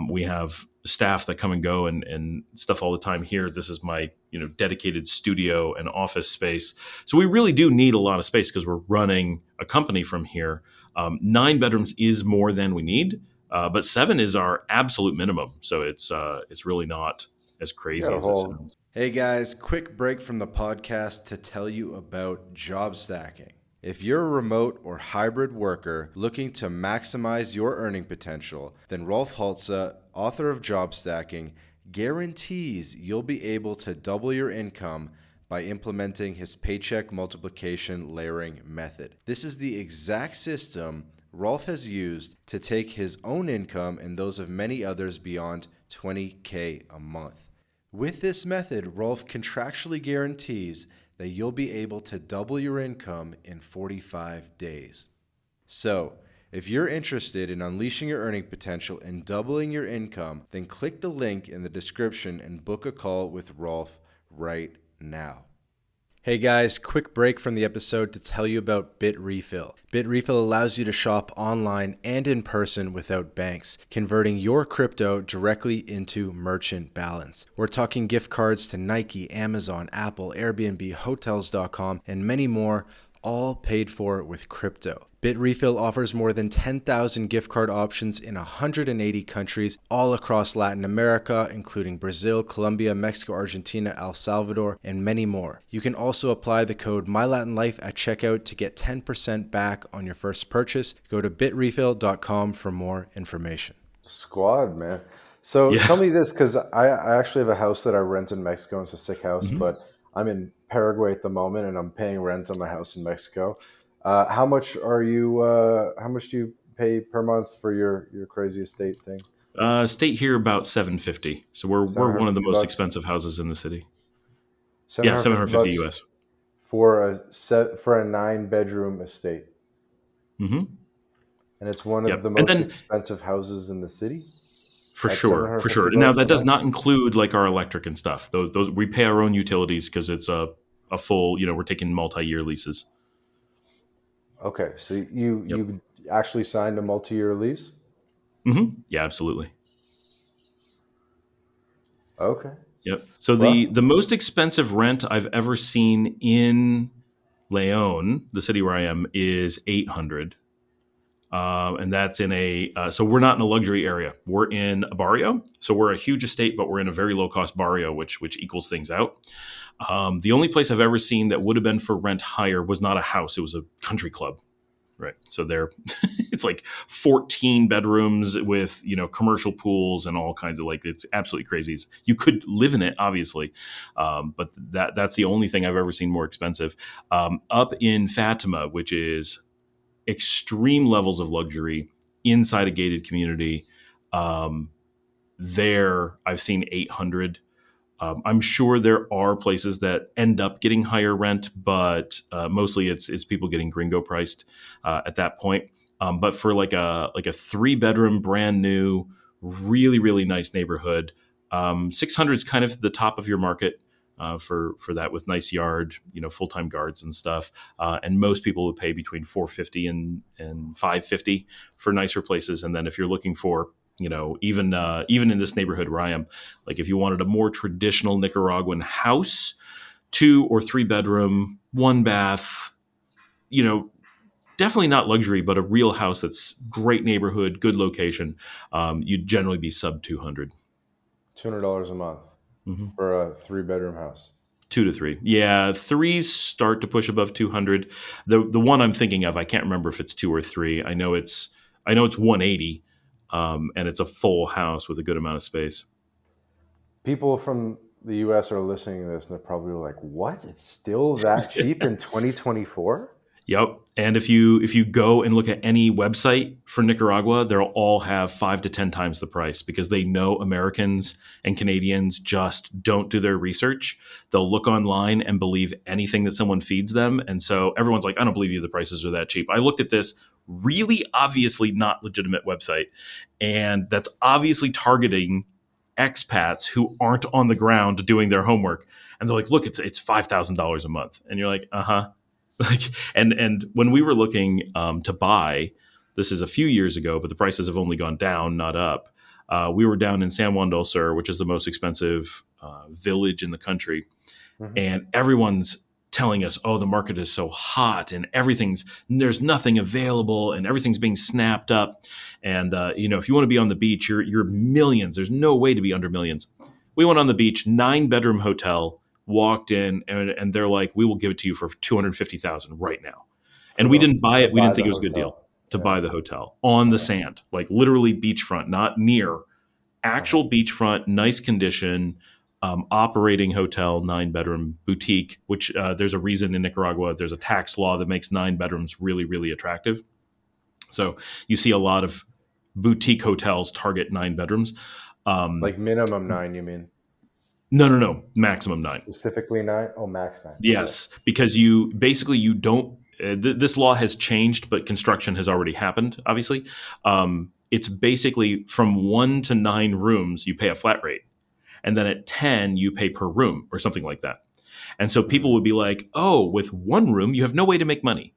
We have staff that come and go and stuff all the time here. This is my dedicated studio and office space. So we really do need a lot of space because we're running a company from here. 9 bedrooms is more than we need, but 7 is our absolute minimum. So it's really not as crazy as it sounds. Hey guys, quick break from the podcast to tell you about job stacking. If you're a remote or hybrid worker looking to maximize your earning potential, then Rolf Haltze, author of Job Stacking, guarantees you'll be able to double your income by implementing his paycheck multiplication layering method. This is the exact system Rolf has used to take his own income and those of many others beyond $20K a month. With this method, Rolf contractually guarantees that you'll be able to double your income in 45 days. So, if you're interested in unleashing your earning potential and doubling your income, then click the link in the description and book a call with Rolf right now. Hey guys, quick break from the episode to tell you about BitRefill. BitRefill allows you to shop online and in person without banks, converting your crypto directly into merchant balance. We're talking gift cards to Nike, Amazon, Apple, Airbnb, Hotels.com, and many more, all paid for with crypto. BitRefill offers more than 10,000 gift card options in 180 countries all across Latin America, including Brazil, Colombia, Mexico, Argentina, El Salvador, and many more. You can also apply the code MyLatinLife at checkout to get 10% back on your first purchase. Go to bitrefill.com for more information. Squad, man. So Tell me this, because I actually have a house that I rent in Mexico. It's a sick house, but I'm in Paraguay at the moment, and I'm paying rent on my house in Mexico. How much do you pay per month for your crazy estate thing? Estate here about $750. So we're one of the most expensive houses in the city. Yeah, $750 US for a 9-bedroom estate. Mm-hmm. And it's one of the most expensive houses in the city. For sure. Now that does not include like our electric and stuff. Those we pay our own utilities because it's a full. We're taking multi-year leases. Okay, so you actually signed a multi-year lease? Mm-hmm. Yeah, absolutely. Okay. Yep. So the most expensive rent I've ever seen in León, the city where I am, is $800. And that's in so we're not in a luxury area. We're in a barrio. So we're a huge estate, but we're in a very low cost barrio, which equals things out. The only place I've ever seen that would have been for rent higher was not a house. It was a country club. Right. So it's like 14 bedrooms with, commercial pools and all kinds of it's absolutely crazy. You could live in it, obviously. But that's the only thing I've ever seen more expensive. Up in Fatima, which is extreme levels of luxury inside a gated community. There I've seen 800. I'm sure there are places that end up getting higher rent, but mostly it's people getting gringo priced at that point. But for like a 3-bedroom, brand new, really, really nice neighborhood, 600 is kind of the top of your market for that, with nice yard, full-time guards and stuff. And most people would pay between 450 and 550 for nicer places. And then if you're looking for, even in this neighborhood where I am, like if you wanted a more traditional Nicaraguan house, 2 or 3 bedroom, 1 bath, definitely not luxury, but a real house that's great neighborhood, good location, you'd generally be sub 200. $200 a month Mm-hmm. for a 3-bedroom house. 2 to 3. Yeah, 3s start to push above 200. The one I'm thinking of, I can't remember if it's 2 or 3. I know it's 180, and it's a full house with a good amount of space. People from the US are listening to this and they're probably like, what? It's still that cheap in 2024? Yep. And if you go and look at any website for Nicaragua, they'll all have 5 to 10 times the price, because they know Americans and Canadians just don't do their research. They'll look online and believe anything that someone feeds them. And so everyone's like, I don't believe you, the prices are that cheap. I looked at this really obviously not legitimate website, and that's obviously targeting expats who aren't on the ground doing their homework. And they're like, look, it's $5,000 a month. And you're like, uh-huh. Like, and when we were looking to buy, this is a few years ago, but the prices have only gone down, not up. We were down in San Juan del Sur, which is the most expensive village in the country. Mm-hmm. And everyone's telling us, oh, the market is so hot and there's nothing available and everything's being snapped up. And, if you want to be on the beach, you're millions. There's no way to be under millions. We went on the beach, 9-bedroom hotel, walked in, and they're like, we will give it to you for $250,000 right now. And we didn't buy it. We didn't think it was a good deal to buy the hotel on the sand, like literally beachfront, not near, actual beachfront, nice condition, operating hotel, 9-bedroom boutique, which there's a reason in Nicaragua, there's a tax law that makes 9 bedrooms really, really attractive. So you see a lot of boutique hotels target 9 bedrooms. Like minimum 9, you mean? No. Maximum 9. Specifically 9? Oh, max 9. Yes, because you don't. This law has changed, but construction has already happened. Obviously, it's basically from 1 to 9 rooms you pay a flat rate, and then at 10 you pay per room or something like that. And so people would be like, "Oh, with 1 room you have no way to make money.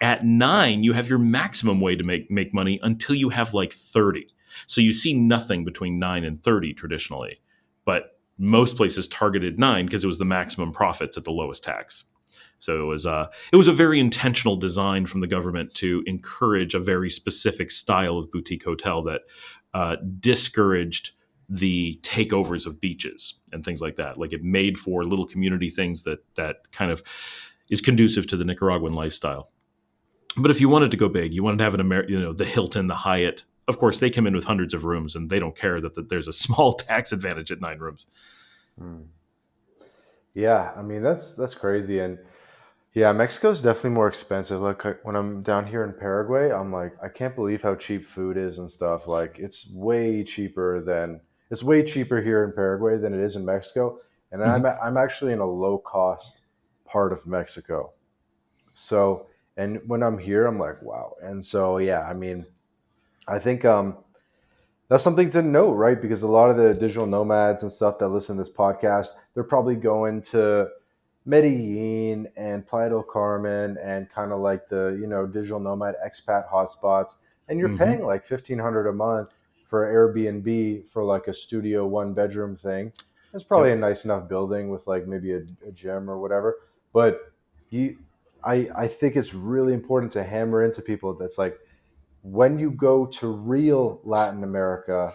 At 9 you have your maximum way to make money until you have like 30. So you see nothing between 9 and 30 traditionally, but most places targeted 9 because it was the maximum profits at the lowest tax. So it was a very intentional design from the government to encourage a very specific style of boutique hotel that discouraged the takeovers of beaches and things like that. Like, it made for little community things that kind of is conducive to the Nicaraguan lifestyle. But if you wanted to go big, you wanted to have the Hilton, the Hyatt. Of course, they come in with hundreds of rooms, and they don't care that there's a small tax advantage at 9 rooms. Yeah, I mean, that's crazy. And yeah, Mexico's definitely more expensive. Like, when I'm down here in Paraguay, I'm like, I can't believe how cheap food is and stuff. Like, it's way cheaper here in Paraguay than it is in Mexico. And I'm actually in a low cost part of Mexico. So, and when I'm here, I'm like, wow. And so, yeah, I mean, I think that's something to note, right? Because a lot of the digital nomads and stuff that listen to this podcast, they're probably going to Medellin and Playa del Carmen and kind of like the, digital nomad expat hotspots. And you're paying like $1,500 a month for Airbnb for like a studio 1-bedroom thing. It's probably a nice enough building with like maybe a gym or whatever. But I think it's really important to hammer into people that's like, when you go to real Latin America,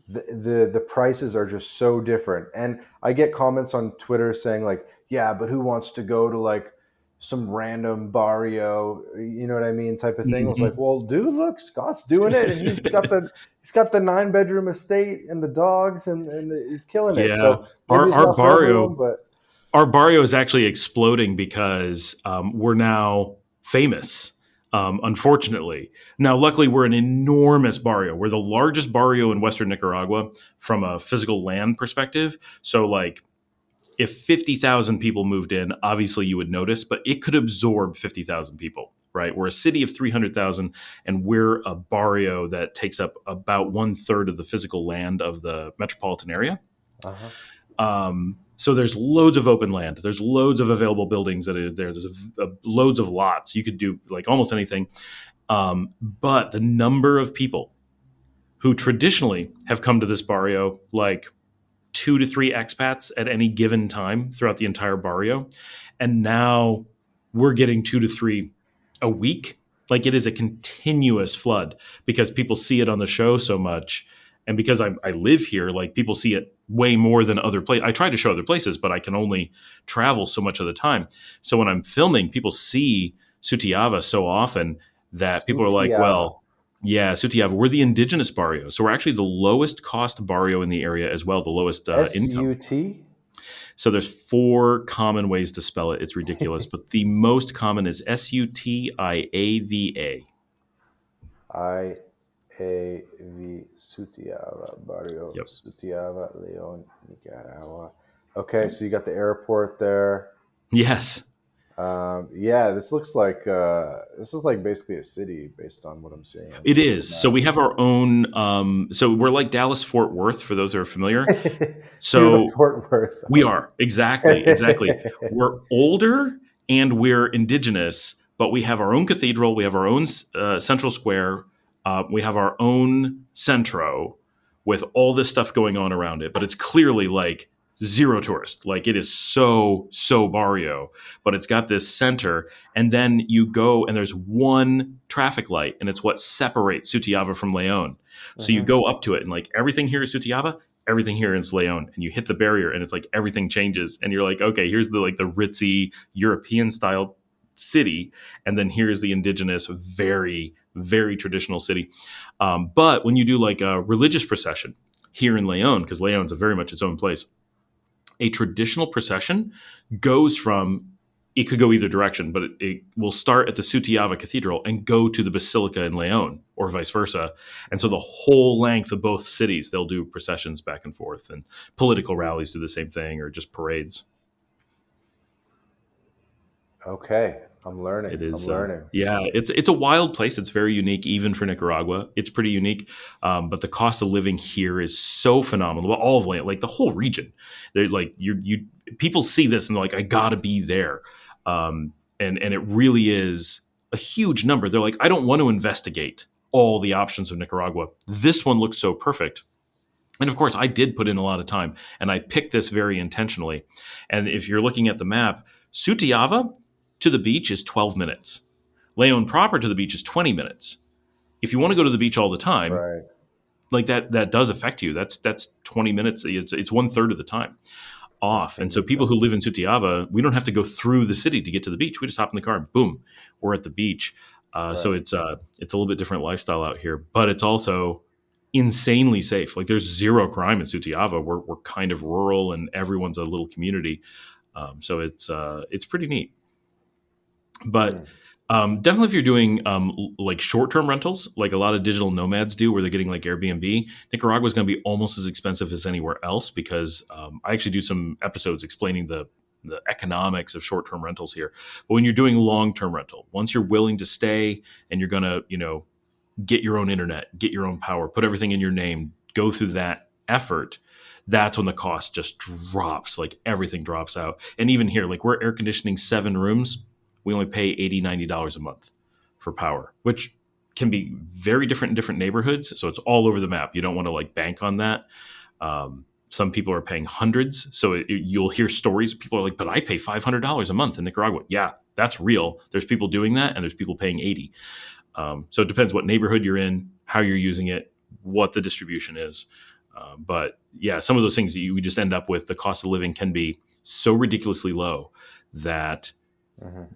the prices are just so different. And I get comments on Twitter saying like, yeah, but who wants to go to like some random barrio, you know what I mean, type of thing. I was like, well, dude, look, Scott's doing it, and he's got the 9-bedroom estate and the dogs, and he's killing it. So maybe it's not for everyone, but our barrio is actually exploding because we're now famous. Unfortunately. Now, luckily, we're an enormous barrio. We're the largest barrio in Western Nicaragua from a physical land perspective. So, like, if 50,000 people moved in, obviously you would notice, but it could absorb 50,000 people, right? We're a city of 300,000, and we're a barrio that takes up about 1/3 of the physical land of the metropolitan area. Uh-huh. So there's loads of open land. There's loads of available buildings that are there. There's loads of lots. You could do like almost anything. But the number of people who traditionally have come to this barrio, like 2 to 3 expats at any given time throughout the entire barrio. And now we're getting 2 to 3 a week. Like it is a continuous flood because people see it on the show so much. And because I live here, like people see it way more than other places. I try to show other places, but I can only travel so much of the time. So when I'm filming, people see Sutiava so often that people are like, Sutiava. well, yeah, Sutiava. We're the indigenous barrio. So we're actually the lowest cost barrio in the area as well, the lowest income. S-U-T? So there's 4 common ways to spell it. It's ridiculous. But the most common is Sutiava. I-A-V, Sutiava, Barrio, Yep. Sutiava, Leon, Nicaragua. Okay, so you got the airport there. Yes. Yeah, this is like basically a city based on what I'm seeing on It Google is. So we Maps. have our own. So we're like Dallas Fort Worth for those who are familiar. You're the So Fort Worth we of. are exactly. We're older and we're indigenous, but we have our own cathedral. We have our own central square. We have our own centro with all this stuff going on around it. But it's clearly like zero tourist. Like it is so barrio, but it's got this center. And then you go and there's one traffic light, and it's what separates Sutiava from Leon. So you Mhm. go up to it, and like everything here is Sutiava, everything here is Leon, and you hit the barrier and it's like everything changes and you're like, okay, here's the like the ritzy European style city, and then here's the indigenous very traditional city. But when you do like a religious procession here in Leon, because Leon's a very much its own place, a traditional procession goes from, it could go either direction, but it will start at the Sutiava Cathedral and go to the Basilica in Leon, or vice versa. And so the whole length of both cities, they'll do processions back and forth, and political rallies do the same thing, or just parades. Okay, I'm learning. It I'm is, learning. yeah, it's a wild place. It's very unique, even for Nicaragua. It's pretty unique, but the cost of living here is so phenomenal. Well, all of land, like the whole region, they're like you. People see this and they're like, I gotta be there, and it really is a huge number. They're like, I don't want to investigate all the options of Nicaragua. This one looks so perfect. And of course, I did put in a lot of time, and I picked this very intentionally. And if you're looking at the map, Sutiava to the beach is 12 minutes. Leon proper to the beach is 20 minutes. If you want to go to the beach all the time, Right. like that does affect you. That's 20 minutes. It's 1/3 of the time That's off. And so people who live in Sutiava, we don't have to go through the city to get to the beach. We just hop in the car and boom, we're at the beach. So right. it's a little bit different lifestyle out here, but it's also insanely safe. Like there's zero crime in Sutiava. We're kind of rural and everyone's a little community. So it's pretty neat. But Hmm. definitely, if you're doing like short-term rentals, like a lot of digital nomads do, where they're getting like Airbnb, Nicaragua is going to be almost as expensive as anywhere else because I actually do some episodes explaining the economics of short-term rentals here. But when you're doing long-term rental, once you're willing to stay and you're going to, get your own internet, get your own power, put everything in your name, go through that effort, that's when the cost just drops. Like everything drops out. And even here, like we're air conditioning 7 rooms, we only pay $80-$90 a month for power, which can be very different in different neighborhoods. So it's all over the map. You don't want to like bank on that. Some people are paying hundreds. So you'll hear stories. People are like, but I pay $500 a month in Nicaragua. Yeah, that's real. There's people doing that, and there's people paying 80. So it depends what neighborhood you're in, how you're using it, what the distribution is. But yeah, some of those things that you just end up with, the cost of living can be so ridiculously low that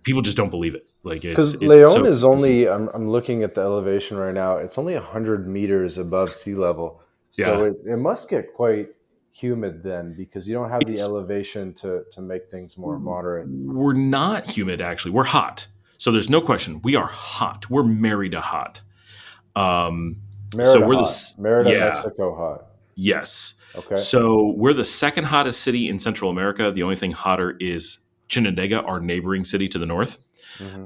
people just don't believe it. Like Because it's Leon so is expensive. only, I'm looking at the elevation right now, it's only 100 meters above sea level. So Yeah, it must get quite humid then because you don't have the it's elevation to make things more moderate. we're not humid actually. We're hot. So there's no question. We are hot. We're married to hot. Um, so Merida we're hot. this. Merida, Yeah. Mexico hot. Yes. Okay. So we're the second hottest city in Central America. The only thing hotter is Chinandega, our neighboring city to the north. Hmm.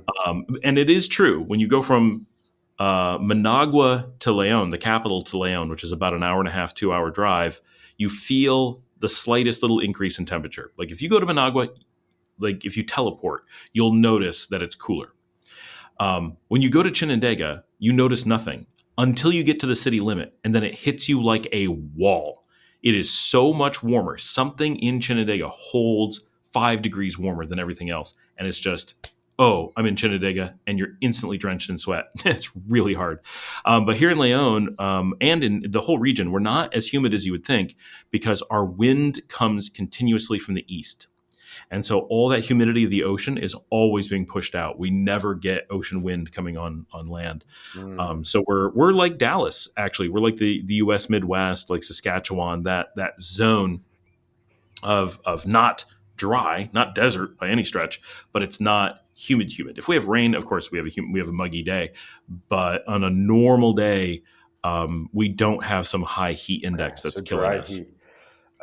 And it is true when you go from Managua to Leon, the capital to Leon, which is about an hour and a half, 2 hour drive, you feel the slightest little increase in temperature. Like if you go to Managua, like if you teleport, you'll notice that it's cooler. When you go to Chinandega, you notice nothing until you get to the city limit, and then it hits you like a wall. It is so much warmer. Something in Chinandega holds 5 degrees warmer than everything else, and it's just, oh, I'm in Chinandega, and you're instantly drenched in sweat. It's really hard. But here in Leon and in the whole region, we're not as humid as you would think because our wind comes continuously from the east. And so all that humidity of the ocean is always being pushed out. We never get ocean wind coming on land. Mm. So we're like Dallas, actually. We're like the U.S. Midwest, like Saskatchewan, that zone of not dry, not desert by any stretch, but it's not humid. If we have rain, of course we have a muggy day, but on a normal day, we don't have some high heat Okay. index So that's killing dry us. heat.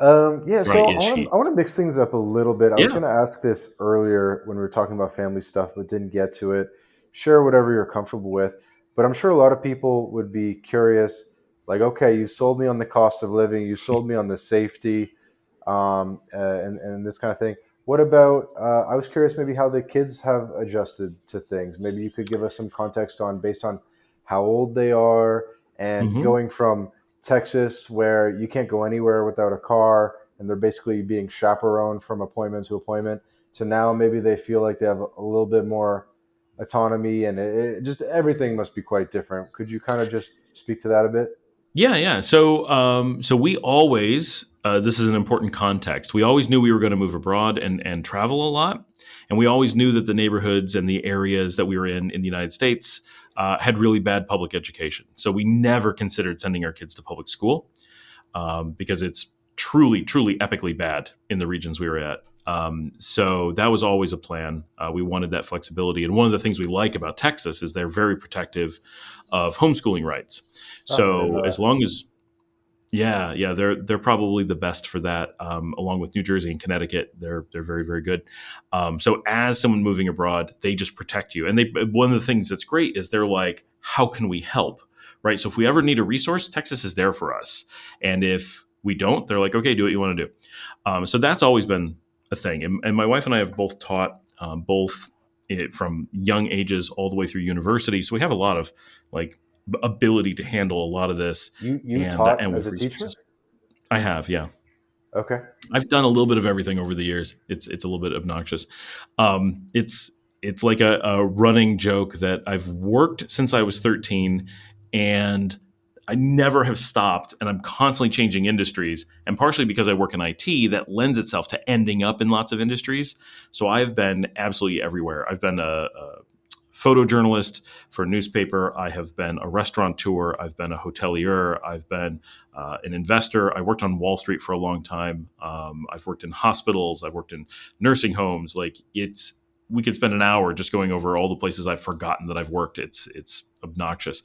Yeah, so Dry-ish heat. I want to mix things up a little bit. I was Yeah. going to ask this earlier when we were talking about family stuff, but didn't get to it. Share whatever you're comfortable with, but I'm sure a lot of people would be curious. Like, okay, you sold me on the cost of living, you sold me on the safety, and this kind of thing. What about? I was curious, maybe how the kids have adjusted to things. Maybe you could give us some context on based on how old they are and Hmm. going from Texas, where you can't go anywhere without a car, and they're basically being chaperoned from appointment to appointment, to now maybe they feel like they have a little bit more autonomy, and it just everything must be quite different. Could you kind of just speak to that a bit? Yeah. So we always this is an important context. We always knew we were going to move abroad and travel a lot, and we always knew that the neighborhoods and the areas that we were in the United States had really bad public education. So we never considered sending our kids to public school because it's truly epically bad in the regions we were at. So that was always a plan. We wanted that flexibility, and one of the things we like about Texas is they're very protective of homeschooling rights. Oh, I didn't So know as that. long as yeah, they're probably the best for that, along with New Jersey and Connecticut. They're very good. So as someone moving abroad, they just protect you. And they one of the things that's great is they're like, how can we help? Right. So if we ever need a resource, Texas is there for us. And if we don't, they're like, okay, do what you want to do. So that's always been a thing. And my wife and I have both taught both from young ages all the way through university. So we have a lot of like ability to handle a lot of this You taught and as with a teacher? resources. I have, yeah. Okay. I've done a little bit of everything over the years. It's a little bit obnoxious. It's like a running joke that I've worked since I was 13, and I never have stopped, and I'm constantly changing industries. And partially because I work in IT, that lends itself to ending up in lots of industries. So I've been absolutely everywhere. I've been a photojournalist for a newspaper. I have been a restaurateur. I've been a hotelier. I've been an investor. I worked on Wall Street for a long time. I've worked in hospitals. I've worked in nursing homes. Like it's, we could spend an hour just going over all the places I've forgotten that I've worked. It's obnoxious.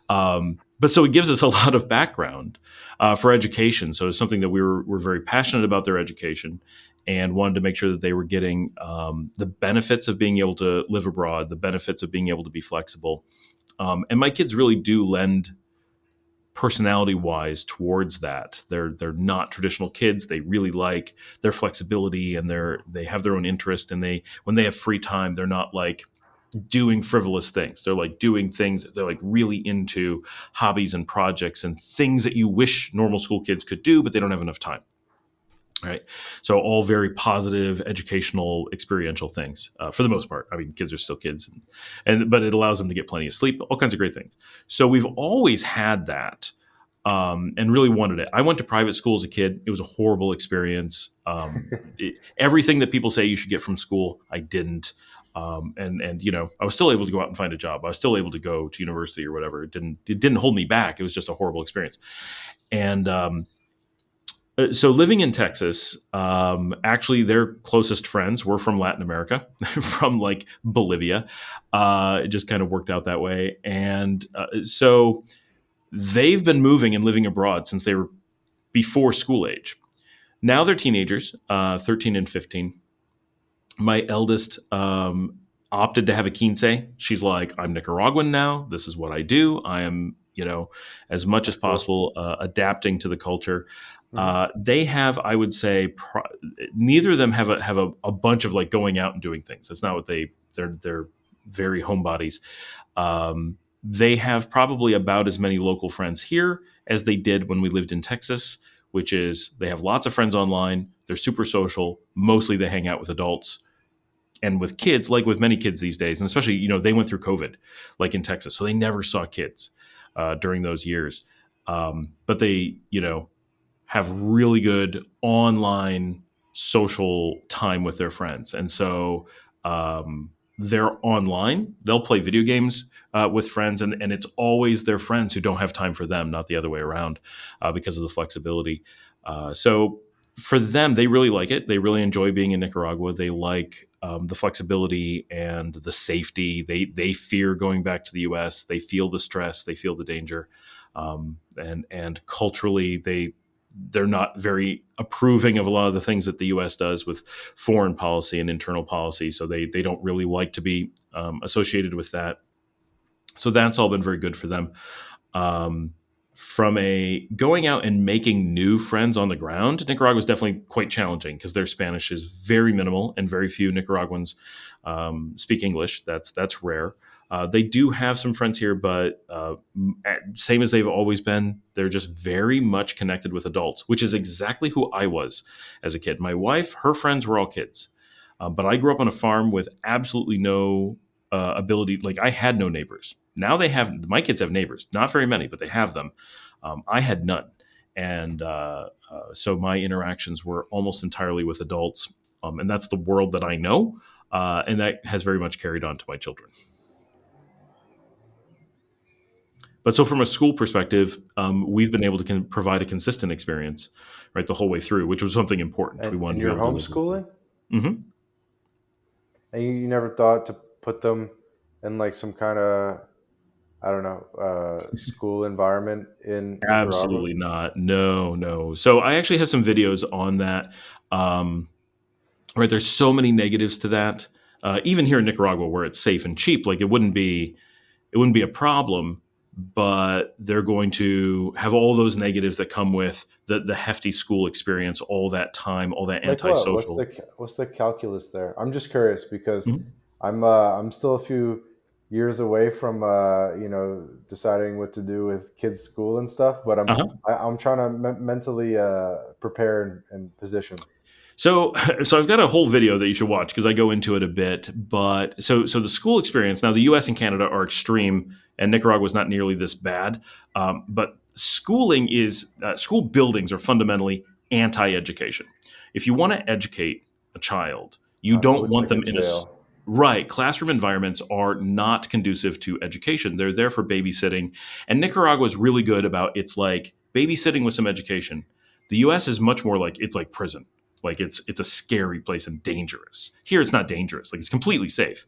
But so it gives us a lot of background for education. So it's something that we're very passionate about their education and wanted to make sure that they were getting the benefits of being able to live abroad, the benefits of being able to be flexible. And my kids really do lend personality wise towards that. They're not traditional kids. They really like their flexibility and they have their own interest, and they when they have free time, they're not like doing frivolous things. They're like doing things that they're like really into hobbies and projects and things that you wish normal school kids could do, but they don't have enough time. Right. So all very positive, educational, experiential things for the most part. I mean, kids are still kids, but it allows them to get plenty of sleep, all kinds of great things. So we've always had that and really wanted it. I went to private school as a kid. It was a horrible experience. Everything that people say you should get from school, I didn't. And you know, I was still able to go out and find a job. I was still able to go to university or whatever. It didn't hold me back. It was just a horrible experience. And so living in Texas, actually, their closest friends were from Latin America, from like Bolivia. It just kind of worked out that way, and so they've been moving and living abroad since they were before school age. Now they're teenagers, 13 and 15. My eldest opted to have a quince. She's like, I'm Nicaraguan now. This is what I do. I am, as much as That's cool. possible adapting to the culture. Hmm. They have, I would say, neither of them have a bunch of like going out and doing things. That's not what they're very homebodies. They have probably about as many local friends here as they did when we lived in Texas, which is they have lots of friends online. They're super social. Mostly they hang out with adults and with kids, like with many kids these days. And especially, they went through COVID, like in Texas. So they never saw kids during those years. But they, have really good online social time with their friends. And so they're online. They'll play video games with friends, and it's always their friends who don't have time for them, not the other way around, because of the flexibility. So for them, they really like it. They really enjoy being in Nicaragua. They like the flexibility and the safety. They fear going back to the U.S. They feel the stress. They feel the danger. And culturally, they're not very approving of a lot of the things that the U.S. does with foreign policy and internal policy. So they don't really like to be associated with that. So that's all been very good for them. From a going out and making new friends on the ground, Nicaragua is definitely quite challenging because their Spanish is very minimal and very few Nicaraguans speak English. That's rare. They do have some friends here, but same as they've always been, they're just very much connected with adults, which is exactly who I was as a kid. My wife, her friends were all kids, but I grew up on a farm with absolutely no ability. Like I had no neighbors. Now my kids have neighbors, not very many, but they have them. I had none. And so my interactions were almost entirely with adults. And that's the world that I know. And that has very much carried on to my children. But so from a school perspective, we've been able to provide a consistent experience, right, the whole way through, which was something important. We And wanted to be you're able to live with them. homeschooling, Mm-hmm. and you never thought to put them in like some kind of, I don't know, school environment in Nicaragua. Absolutely not. No, no. So I actually have some videos on that. Um, right, there's so many negatives to that. Even here in Nicaragua, where it's safe and cheap, like it wouldn't be a problem, but they're going to have all those negatives that come with the hefty school experience, all that time, all that Like what? What's antisocial. the calculus there? I'm just curious because Mhm. I'm still a few years away from deciding what to do with kids' school and stuff, but Uh-huh. I'm trying to mentally prepare and position. So, so I've got a whole video that you should watch because I go into it a bit. But so the school experience now, the U.S. and Canada are extreme, and Nicaragua is not nearly this bad. But school buildings are fundamentally anti-education. If you want to educate a child, you It don't looks want like a them jail. right. Classroom environments are not conducive to education. They're there for babysitting, and Nicaragua is really good about it's like babysitting with some education. The U.S. is much more like it's like prison, like it's a scary place and dangerous. Here it's not dangerous, like it's completely safe.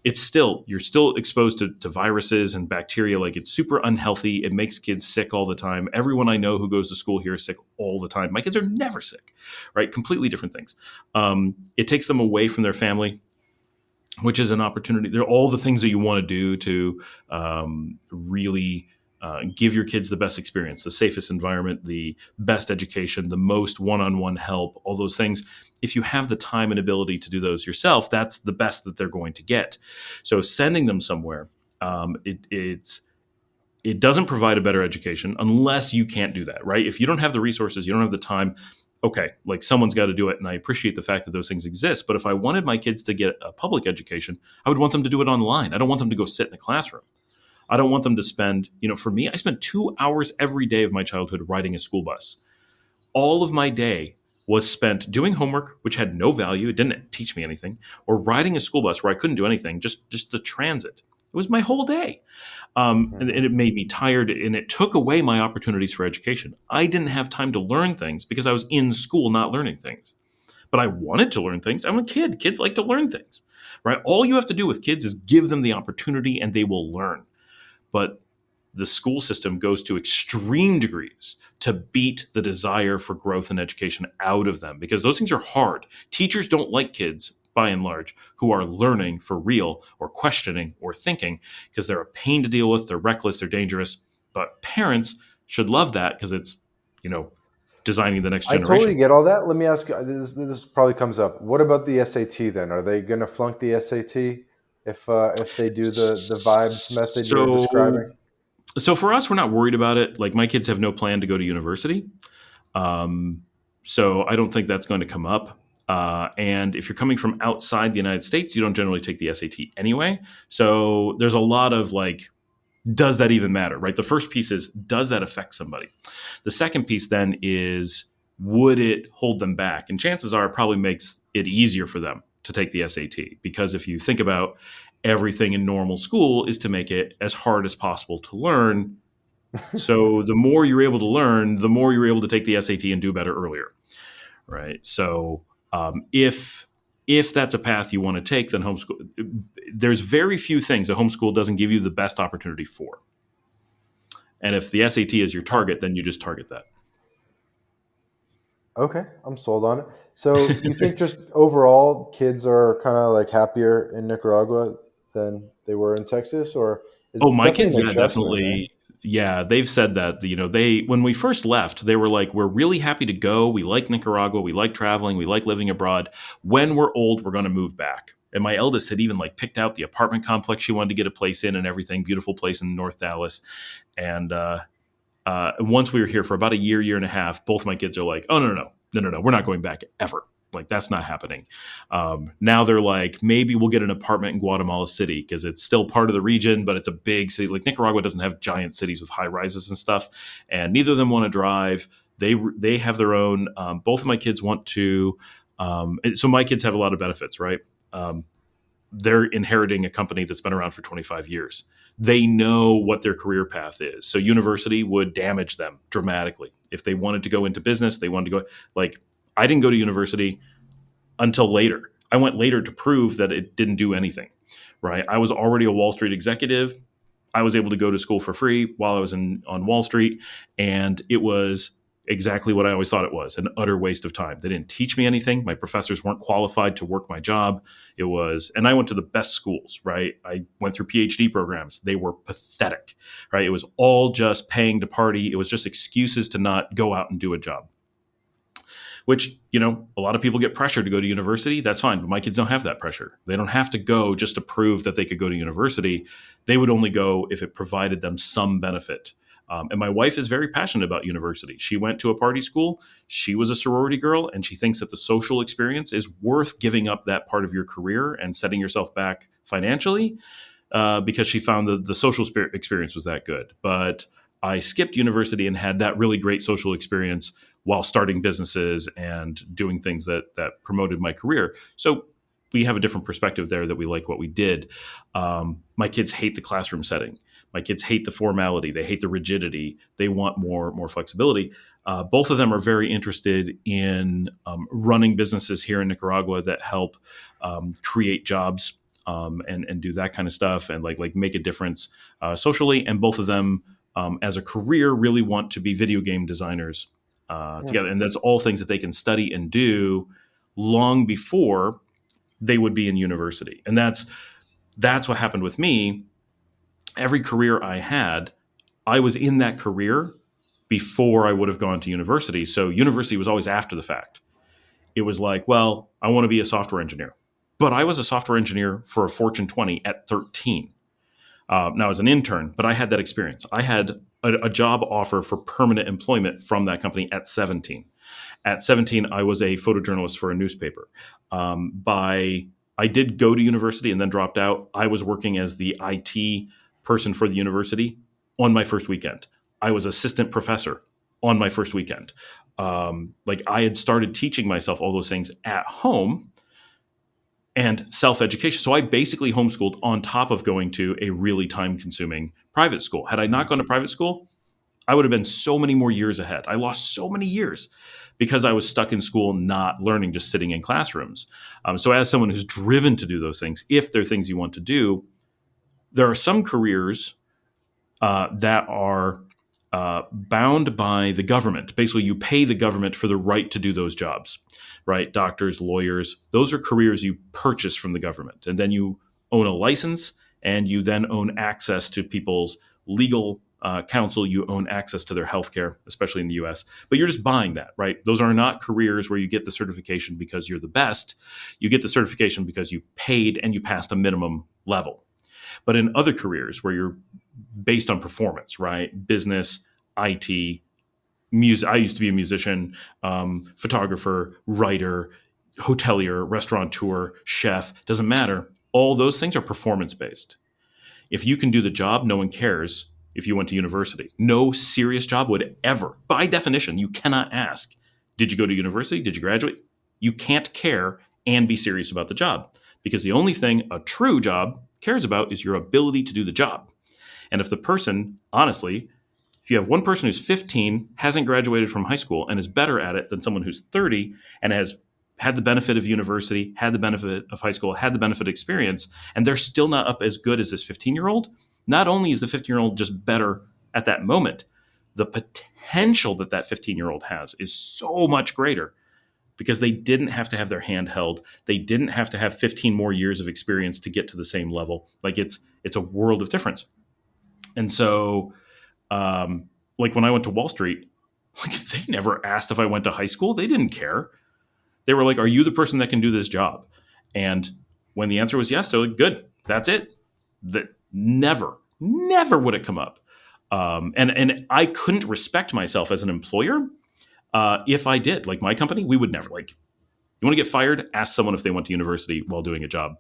You're still exposed to viruses and bacteria, like it's super unhealthy. It makes kids sick all the time. Everyone I know who goes to school here is sick all the time. My kids are never sick, right? Completely different things. It takes them away from their family, which is an opportunity. They're all the things that you want to do to really give your kids the best experience, the safest environment, the best education, the most one-on-one help, all those things. If you have the time and ability to do those yourself, that's the best that they're going to get. So sending them somewhere, it doesn't provide a better education unless you can't do that, right? If you don't have the resources, you don't have the time, okay, like someone's got to do it. And I appreciate the fact that those things exist. But if I wanted my kids to get a public education, I would want them to do it online. I don't want them to go sit in a classroom. I don't want them to spend, for me, I spent 2 hours every day of my childhood riding a school bus. All of my day was spent doing homework, which had no value. It didn't teach me anything, or riding a school bus where I couldn't do anything, just the transit. It was my whole day. And Hmm. it made me tired and it took away my opportunities for education. I didn't have time to learn things because I was in school not learning things. But I wanted to learn things. I'm a kid. Kids like to learn things, right? All you have to do with kids is give them the opportunity and they will learn. But the school system goes to extreme degrees to beat the desire for growth and education out of them, because those things are hard. Teachers don't like kids, by and large, who are learning for real or questioning or thinking, because they're a pain to deal with, they're reckless, they're dangerous. But parents should love that, because it's, you know, designing the next I totally generation. get all that. Let me ask you, this probably comes up. What about the SAT then? Are they going to flunk the SAT if they do the vibes method you're So, describing? so for us, we're not worried about it. Like, my kids have no plan to go to university. Um, so I don't think that's going to come up. And if you're coming from outside the United States, you don't generally take the SAT anyway. So there's a lot of like, does that even matter, right? The first piece is, does that affect somebody? The second piece then is, would it hold them back? And chances are it probably makes it easier for them to take the SAT, because if you think about, everything in normal school is to make it as hard as possible to learn. So the more you're able to learn, the more you're able to take the SAT and do better earlier, right? So if that's a path you want to take, then homeschool. There's very few things that homeschool doesn't give you the best opportunity for. And if the SAT is your target, then you just target that. Okay, I'm sold on it. So you think just overall kids are kind of like happier in Nicaragua than they were in Texas, or is Oh, it my definitely kids, an yeah, adjustment, right? definitely. Yeah, they've said that, they, when we first left, they were like, we're really happy to go. We like Nicaragua. We like traveling. We like living abroad. When we're old, we're going to move back. And my eldest had even like picked out the apartment complex she wanted to get a place in and everything. Beautiful place in North Dallas. And once we were here for about a year and a half, both my kids are like, oh, no, we're not going back ever. Like, that's not happening. Now they're like, maybe we'll get an apartment in Guatemala City, because it's still part of the region, but it's a big city. Like, Nicaragua doesn't have giant cities with high rises and stuff, and neither of them want to drive. They have their own. Both of my kids want to. So my kids have a lot of benefits, right? They're inheriting a company that's been around for 25 years. They know what their career path is. So university would damage them dramatically. If they wanted to go into business, they wanted to go, like, I didn't go to university until later. I went later to prove that it didn't do anything, right? I was already a Wall Street executive. I was able to go to school for free while I was on Wall Street, and it was exactly what I always thought it was, an utter waste of time. They didn't teach me anything. My professors weren't qualified to work my job. It was, and I went to the best schools, right? I went through PhD programs. They were pathetic, right? It was all just paying to party. It was just excuses to not go out and do a job, which, a lot of people get pressured to go to university. That's fine. But my kids don't have that pressure. They don't have to go just to prove that they could go to university. They would only go if it provided them some benefit. And my wife is very passionate about university. She went to a party school. She was a sorority girl, and she thinks that the social experience is worth giving up that part of your career and setting yourself back financially, because she found the social experience was that good. But I skipped university and had that really great social experience while starting businesses and doing things that promoted my career. So we have a different perspective there, that we like what we did. My kids hate the classroom setting. My kids hate the formality. They hate the rigidity. They want more flexibility. Both of them are very interested in running businesses here in Nicaragua that help create jobs, and do that kind of stuff, and like make a difference socially. And both of them, as a career, really want to be video game designers together. And that's all things that they can study and do long before they would be in university. And that's what happened with me. Every career I had, I was in that career before I would have gone to university. So university was always after the fact. It was like, well, I want to be a software engineer. But I was a software engineer for a Fortune 20 at 13. Now, as an intern, but I had that experience. I had a job offer for permanent employment from that company at 17. At 17, I was a photojournalist for a newspaper. I did go to university and then dropped out. I was working as the IT person for the university on my first weekend. I was assistant professor on my first weekend. Like, I had started teaching myself all those things at home and self-education. So I basically homeschooled on top of going to a really time-consuming private school. Had I not gone to private school, I would have been so many more years ahead. I lost so many years because I was stuck in school, not learning, just sitting in classrooms. So as someone who's driven to do those things, if they're things you want to do, there are some careers that are bound by the government. Basically, you pay the government for the right to do those jobs, right? Doctors, lawyers, those are careers you purchase from the government. And then you own a license, and you then own access to people's legal counsel. You own access to their healthcare, especially in the US. But you're just buying that, right? Those are not careers where you get the certification because you're the best. You get the certification because you paid and you passed a minimum level. But in other careers where you're based on performance, right? Business, IT, music. I used to be a musician, photographer, writer, hotelier, restaurateur, chef. Doesn't matter. All those things are performance based. If you can do the job, no one cares if you went to university. No serious job would ever, by definition, you cannot ask, did you go to university? Did you graduate? You can't care and be serious about the job, because the only thing a true job cares about is your ability to do the job. And if the person, honestly, if you have one person who's 15, hasn't graduated from high school, and is better at it than someone who's 30 and has had the benefit of university, had the benefit of high school, had the benefit of experience, and they're still not up as good as this 15-year-old, not only is the 15-year-old just better at that moment, the potential that that 15-year-old has is so much greater, because they didn't have to have their hand held. They didn't have to have 15 more years of experience to get to the same level. Like it's a world of difference. And so, like when I went to Wall Street, like they never asked if I went to high school. They didn't care. They were like, "Are you the person that can do this job?" And when the answer was yes, they're like, "Good, that's it." That never would it come up. And I couldn't respect myself as an employer if I did. Like my company, we would never like. You want to get fired? Ask someone if they went to university while doing a job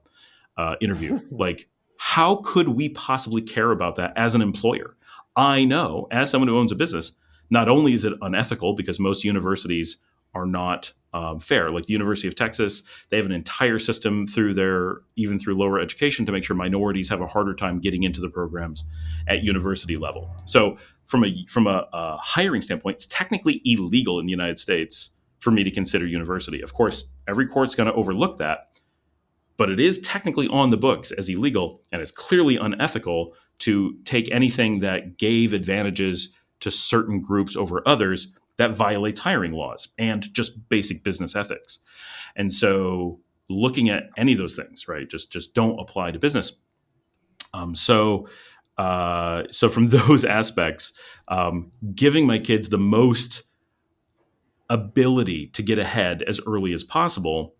interview. Like, how could we possibly care about that as an employer? I know, as someone who owns a business, not only is it unethical because most universities are not fair. Like the University of Texas, they have an entire system even through lower education to make sure minorities have a harder time getting into the programs at university level. So from a hiring standpoint, it's technically illegal in the United States for me to consider university. Of course, every court's going to overlook that, but it is technically on the books as illegal, and it's clearly unethical to take anything that gave advantages to certain groups over others that violates hiring laws and just basic business ethics. And so looking at any of those things, right, just don't apply to business. So from those aspects, giving my kids the most ability to get ahead as early as possible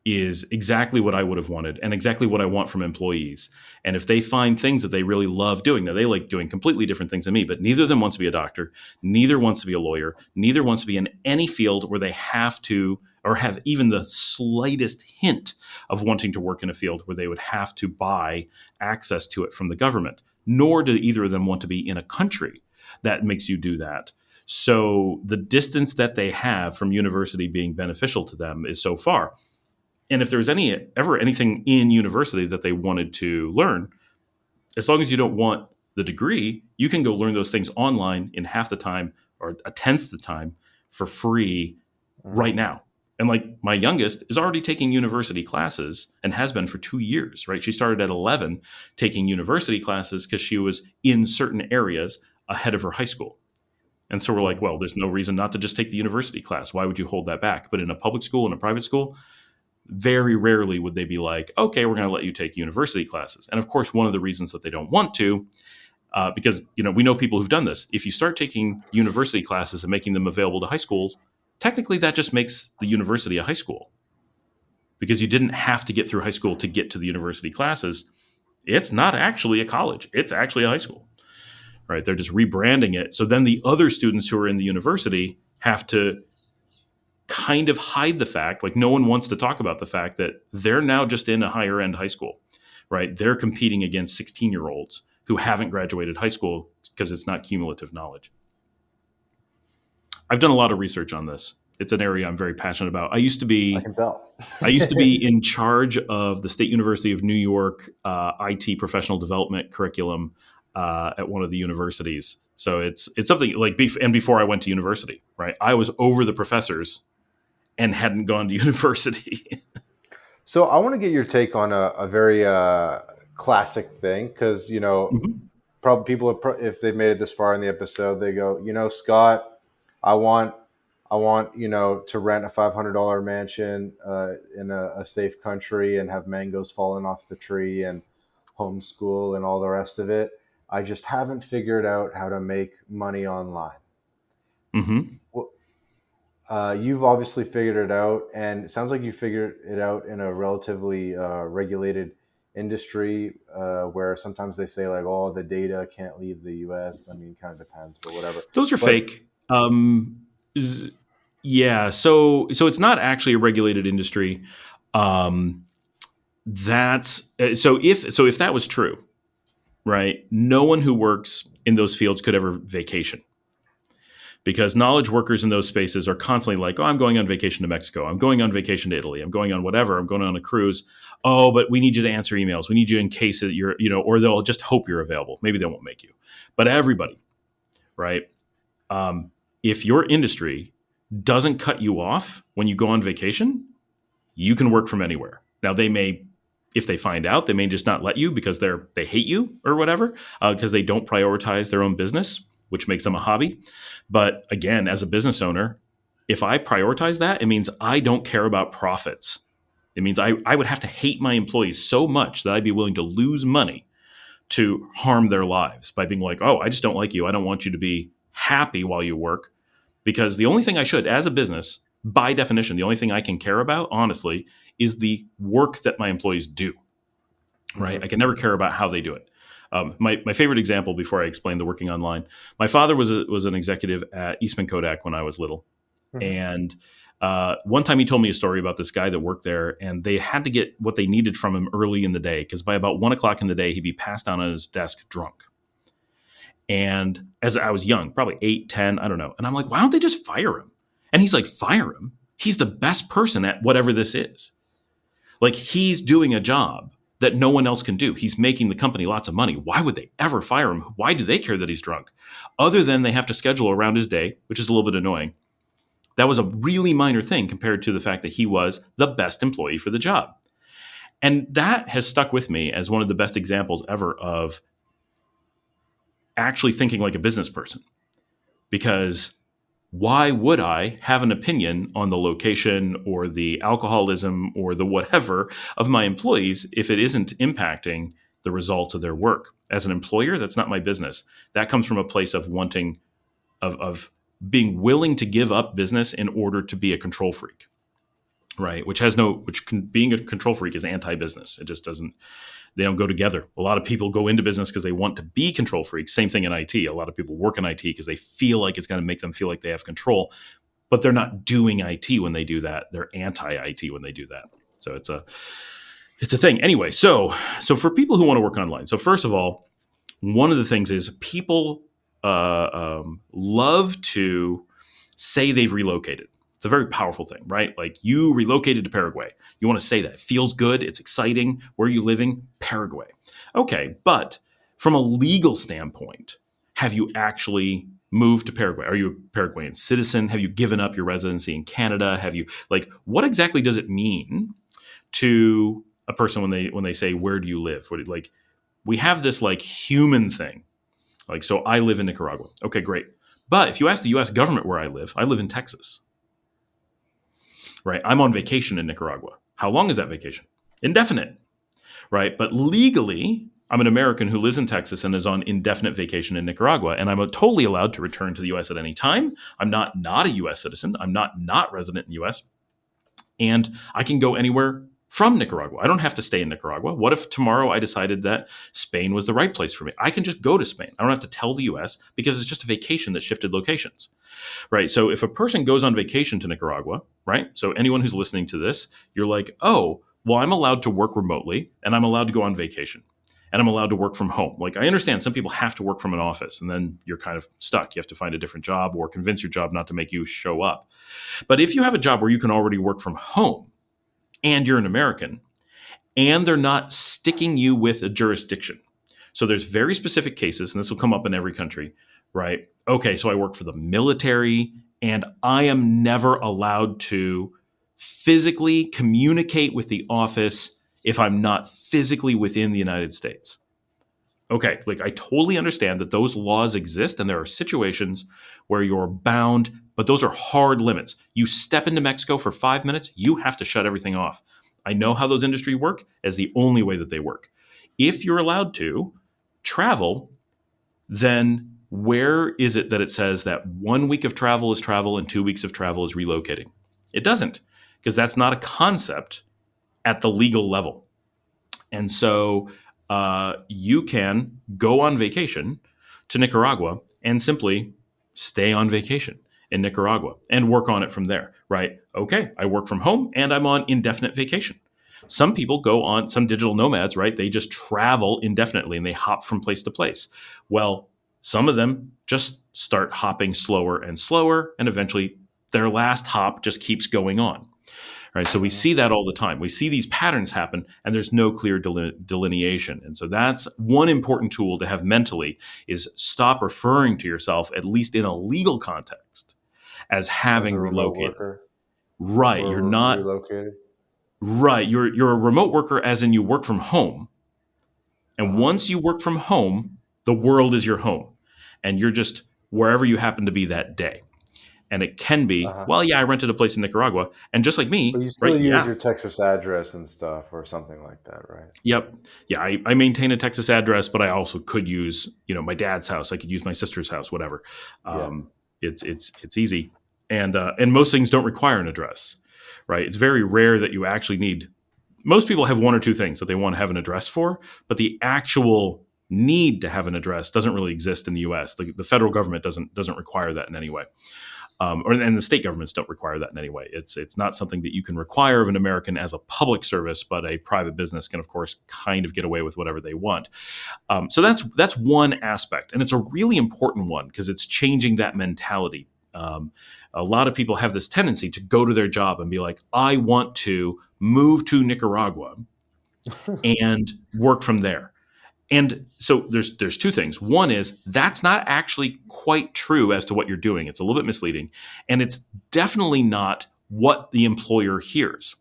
is exactly what I would have wanted and exactly what I want from employees. And if they find things that they really love doing, now they like doing completely different things than me, but neither of them wants to be a doctor, neither wants to be a lawyer, neither wants to be in any field where they have to or have even the slightest hint of wanting to work in a field where they would have to buy access to it from the government, nor do either of them want to be in a country that makes you do that. So the distance that they have from university being beneficial to them is so far. And if there was ever anything in university that they wanted to learn, as long as you don't want the degree, you can go learn those things online in half the time or a tenth the time for free right now. And like my youngest is already taking university classes and has been for 2 years, right? She started at 11 taking university classes because she was in certain areas ahead of her high school. And so we're like, well, there's no reason not to just take the university class. Why would you hold that back? But in a public school and a private school, very rarely would they be like, okay, we're going to let you take university classes. And of course, one of the reasons that they don't want to, because we know people who've done this. If you start taking university classes and making them available to high schools, technically that just makes the university a high school, because you didn't have to get through high school to get to the university classes. It's not actually a college. It's actually a high school, right? They're just rebranding it. So then the other students who are in the university have to kind of hide the fact, like no one wants to talk about the fact that they're now just in a higher end high school, right? They're competing against 16-year-olds who haven't graduated high school because it's not cumulative knowledge. I've done a lot of research on this. It's an area I'm very passionate about. I can tell. I used to be in charge of the State University of New York IT professional development curriculum at one of the universities. So it's something like, and before I went to university, right? I was over the professors and hadn't gone to university. So I want to get your take on a very classic thing, because, Mm-hmm. probably people if they've made it this far in the episode, they go, Scott, I want to rent a $500 mansion in a safe country and have mangoes falling off the tree and homeschool and all the rest of it. I just haven't figured out how to make money online. Mm-hmm. Well, you've obviously figured it out, and it sounds like you figured it out in a relatively regulated industry where sometimes they say like, "Oh, the data can't leave the U.S." I mean, it kind of depends, but whatever. Those are But fake. Yeah, so it's not actually a regulated industry. That's if that was true, right? No one who works in those fields could ever vacation, because knowledge workers in those spaces are constantly like, oh, I'm going on vacation to Mexico. I'm going on vacation to Italy. I'm going on whatever. I'm going on a cruise. Oh, but we need you to answer emails. We need you in case that you're, or they'll just hope you're available. Maybe they won't make you. But everybody, right? If your industry doesn't cut you off when you go on vacation, you can work from anywhere. Now, they may, if they find out, they may just not let you because they hate you or whatever, because they don't prioritize their own business, which makes them a hobby. But again, as a business owner, if I prioritize that, it means I don't care about profits. It means I would have to hate my employees so much that I'd be willing to lose money to harm their lives by being like, oh, I just don't like you. I don't want you to be happy while you work. Because the only thing I should, as a business, by definition, the only thing I can care about, honestly, is the work that my employees do, right? I can never care about how they do it. My favorite example, before I explain the working online, my father was an executive at Eastman Kodak when I was little. And one time he told me a story about this guy that worked there, and they had to get what they needed from him early in the day, because by about 1:00 in the day, he'd be passed down on his desk drunk. And as I was young, probably 8, 10, I don't know. And I'm like, why don't they just fire him? And he's like, fire him? He's the best person at whatever this is. Like, he's doing a job that no one else can do. He's making the company lots of money. Why would they ever fire him? Why do they care that he's drunk? Other than they have to schedule around his day, which is a little bit annoying. That was a really minor thing compared to the fact that he was the best employee for the job. And that has stuck with me as one of the best examples ever of actually thinking like a business person. Because why would I have an opinion on the location or the alcoholism or the whatever of my employees if it isn't impacting the results of their work? As an employer, that's not my business. That comes from a place of wanting, of being willing to give up business in order to be a control freak, right? Being a control freak is anti-business. It just doesn't. They don't go together. A lot of people go into business because they want to be control freaks. Same thing in IT. A lot of people work in IT because they feel like it's going to make them feel like they have control, but they're not doing IT when they do that. They're anti-IT when they do that. So it's a thing. Anyway, so for people who want to work online. So first of all, one of the things is people love to say they've relocated. It's a very powerful thing, right? Like, you relocated to Paraguay. You want to say that. It feels good. It's exciting. Where are you living? Paraguay. Okay, but from a legal standpoint, have you actually moved to Paraguay? Are you a Paraguayan citizen? Have you given up your residency in Canada? Have you, like, what exactly does it mean to a person when they say, where do you live? Like, we have this like human thing. Like, so I live in Nicaragua. Okay, great. But if you ask the US government where I live in Texas. Right? I'm on vacation in Nicaragua. How long is that vacation? Indefinite, right? But legally, I'm an American who lives in Texas and is on indefinite vacation in Nicaragua, and I'm totally allowed to return to the U.S. at any time. I'm not a U.S. citizen. I'm not resident in the U.S. And I can go anywhere from Nicaragua. I don't have to stay in Nicaragua. What if tomorrow I decided that Spain was the right place for me? I can just go to Spain. I don't have to tell the U.S. because it's just a vacation that shifted locations. Right. So if a person goes on vacation to Nicaragua, right? So anyone who's listening to this, you're like, oh, well, I'm allowed to work remotely and I'm allowed to go on vacation and I'm allowed to work from home. Like, I understand some people have to work from an office and then you're kind of stuck. You have to find a different job or convince your job not to make you show up. But if you have a job where you can already work from home and you're an American and they're not sticking you with a jurisdiction. So there's very specific cases, and this will come up in every country, right? Okay, so I work for the military and I am never allowed to physically communicate with the office if I'm not physically within the United States. Okay, like I totally understand that those laws exist and there are situations where you're bound, but those are hard limits. You step into Mexico for 5 minutes, you have to shut everything off. I know how those industries work as the only way that they work. If you're allowed to travel, then where is it that it says that 1 week of travel is travel and 2 weeks of travel is relocating? It doesn't, because that's not a concept at the legal level. And so you can go on vacation to Nicaragua and simply stay on vacation in Nicaragua and work on it from there, right? Okay, I work from home and I'm on indefinite vacation. Some people go on, some digital nomads, right? They just travel indefinitely and they hop from place to place. Well, some of them just start hopping slower and slower, and eventually their last hop just keeps going on. Right, so we Mhm. see that all the time. We see these patterns happen, and there's no clear delineation. And so that's one important tool to have mentally: is stop referring to yourself, at least in a legal context, as As a having remote relocated. worker Right, you're or not. relocated. Right, you're a remote worker, as in you work from home. And Uh-huh. once you work from home, the world is your home, and you're just wherever you happen to be that day. And it can be, Uh-huh. well, yeah, I rented a place in Nicaragua, and just like But me, you right? still use Yeah. your Texas address and stuff or something like that, right? Yep. Yeah, I maintain a Texas address, but I also could use, my dad's house. I could use my sister's house, whatever. Yeah. It's easy, and most things don't require an address, right? It's very rare that you actually need. Most people have one or two things that they want to have an address for, but the actual need to have an address doesn't really exist in the U.S. The federal government doesn't require that in any way, and the state governments don't require that in any way. It's not something that you can require of an American as a public service, but a private business can, of course, kind of get away with whatever they want. So that's one aspect, and it's a really important one because it's changing that mentality. A lot of people have this tendency to go to their job and be like, "I want to move to Nicaragua and work from there." And so there's two things. One is that's not actually quite true as to what you're doing. It's a little bit misleading, and it's definitely not what the employer hears.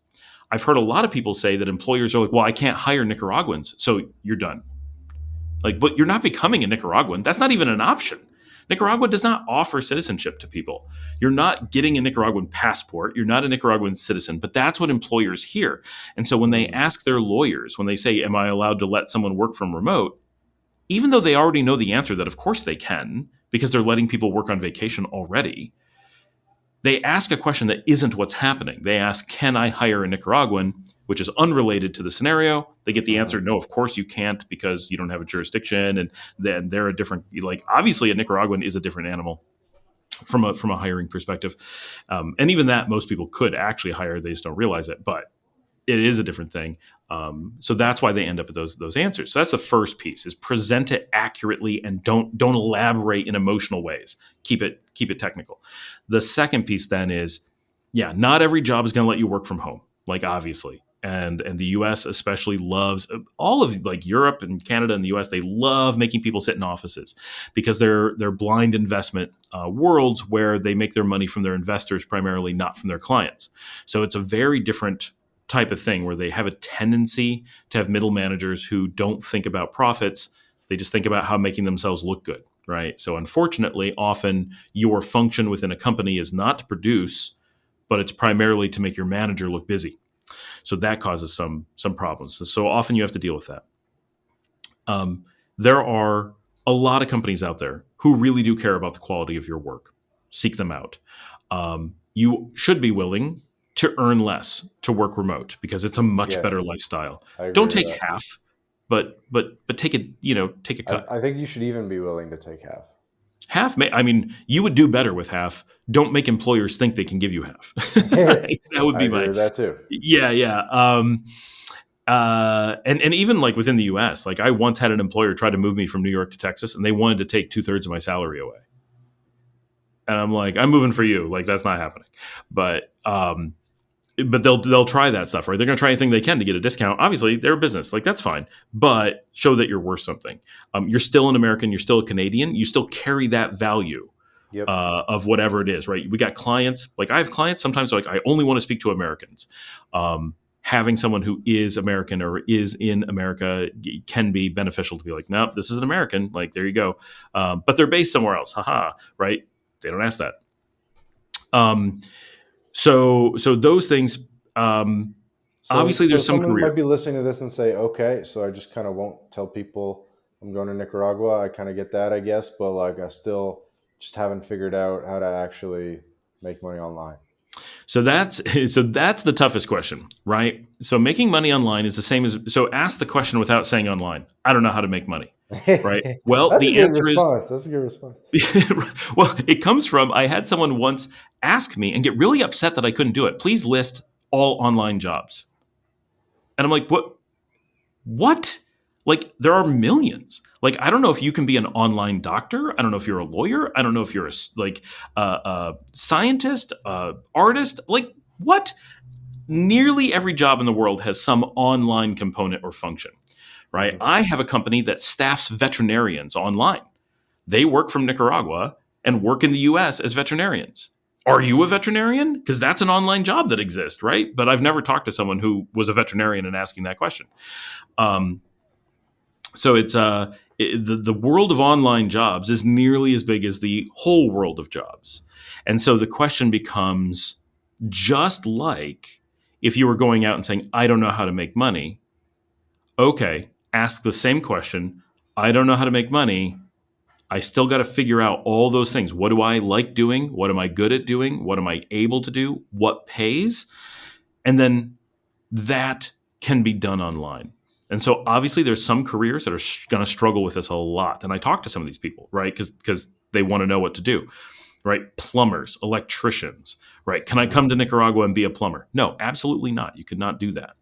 I've heard a lot of people say that employers are like, "Well, I can't hire Nicaraguans, so you're done." Like, but you're not becoming a Nicaraguan. That's not even an option. Nicaragua does not offer citizenship to people. You're not getting a Nicaraguan passport. You're not a Nicaraguan citizen, but that's what employers hear. And so when they Mm. ask their lawyers, when they say, "Am I allowed to let someone work from remote?" even though they already know the answer that of course they can because they're letting people work on vacation already, they ask a question that isn't what's happening. They ask, "Can I hire a Nicaraguan?" which is unrelated to the scenario. They get the answer, Mhm. "No, of course you can't because you don't have a jurisdiction." And then they're a different, like, obviously a Nicaraguan is a different animal from a hiring perspective. And even that, most people could actually hire, they just don't realize it. But it is a different thing. So that's why they end up with those answers. So that's the first piece: is present it accurately and don't elaborate in emotional ways. Keep it technical. The second piece then is, yeah, not every job is going to let you work from home. Like, obviously. And the U.S. especially loves, all of, like, Europe and Canada and the U.S. They love making people sit in offices because they're blind investment worlds where they make their money from their investors primarily, not from their clients. So it's a very different type of thing where they have a tendency to have middle managers who don't think about profits. They just think about how making themselves look good, right? So unfortunately, often your function within a company is not to produce, but it's primarily to make your manager look busy. So that causes some problems. So often you have to deal with that. There are a lot of companies out there who really do care about the quality of your work. Seek them out. You should be willing to earn less to work remote because it's a much better Yes, lifestyle. I Don't agree with take that. half, but take it. Take a cut. I think you should even be willing to take half. Half. I mean, you would do better with half. Don't make employers think they can give you half. That would I be agree my. with that too. Yeah, yeah. And even like within the U.S., like I once had an employer try to move me from New York to Texas, and they wanted to take 2/3 of my salary away. And I'm like, "I'm moving for you. Like, that's not happening." But they'll try that stuff, right? They're going to try anything they can to get a discount. Obviously, they're a business, like that's fine, but show that you're worth something. You're still an American, you're still a Canadian, you still carry that value Yep. of whatever it is, right? We got clients, like I have clients sometimes like I only want to speak to Americans. having someone who is American or is in America can be beneficial to be like, no, this is an American. Like, there you go. But they're based somewhere else. Haha. Right. They don't ask that. Um, so those things, obviously So there's some someone career. might be listening to this and say, okay, so I just kind of won't tell people I'm going to Nicaragua. I kind of get that, I guess, but like I still just haven't figured out how to actually make money online. So that's the toughest question, right? So making money online is the same as, so ask the question without saying online, I don't know how to make money, right? Well, That's a the good answer is, response. That's a good response. well, it comes from, I had someone once ask me and get really upset that I couldn't do it. Please list all online jobs. And I'm like, what? What? Like, there are millions. Like, I don't know if you can be an online doctor. I don't know if you're a lawyer. I don't know if you're a scientist, artist. Like, what? Nearly every job in the world has some online component or function, right? Mhm. I have a company that staffs veterinarians online. They work from Nicaragua and work in the US as veterinarians. Are you a veterinarian? Because that's an online job that exists, right? But I've never talked to someone who was a veterinarian and asking that question. Um, so the world of online jobs is nearly as big as the whole world of jobs. And so the question becomes, just like if you were going out and saying, I don't know how to make money, okay, ask the same question. I don't know how to make money. I still got to figure out all those things. What do I like doing? What am I good at doing? What am I able to do? What pays? And then that can be done online. And so obviously there's some careers that are going to struggle with this a lot. And I talk to some of these people, right? Because they want to know what to do, right? Plumbers, electricians, right? Can I Mhm. come to Nicaragua and be a plumber? No, absolutely not. You could not do that.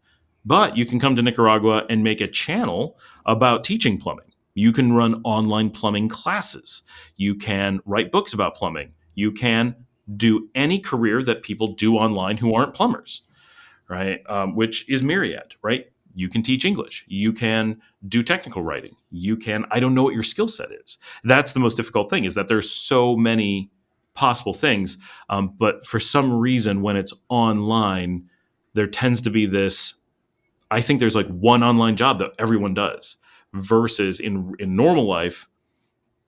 But you can come to Nicaragua and make a channel about teaching plumbing. You can run online plumbing classes. You can write books about plumbing. You can do any career that people do online who aren't plumbers, right? Which is myriad, right? You can teach English. You can do technical writing. You can, I don't know what your skill set is. That's the most difficult thing, is that there's so many possible things. But for some reason, when it's online, there tends to be this, I think there's like one online job that everyone does versus in normal life,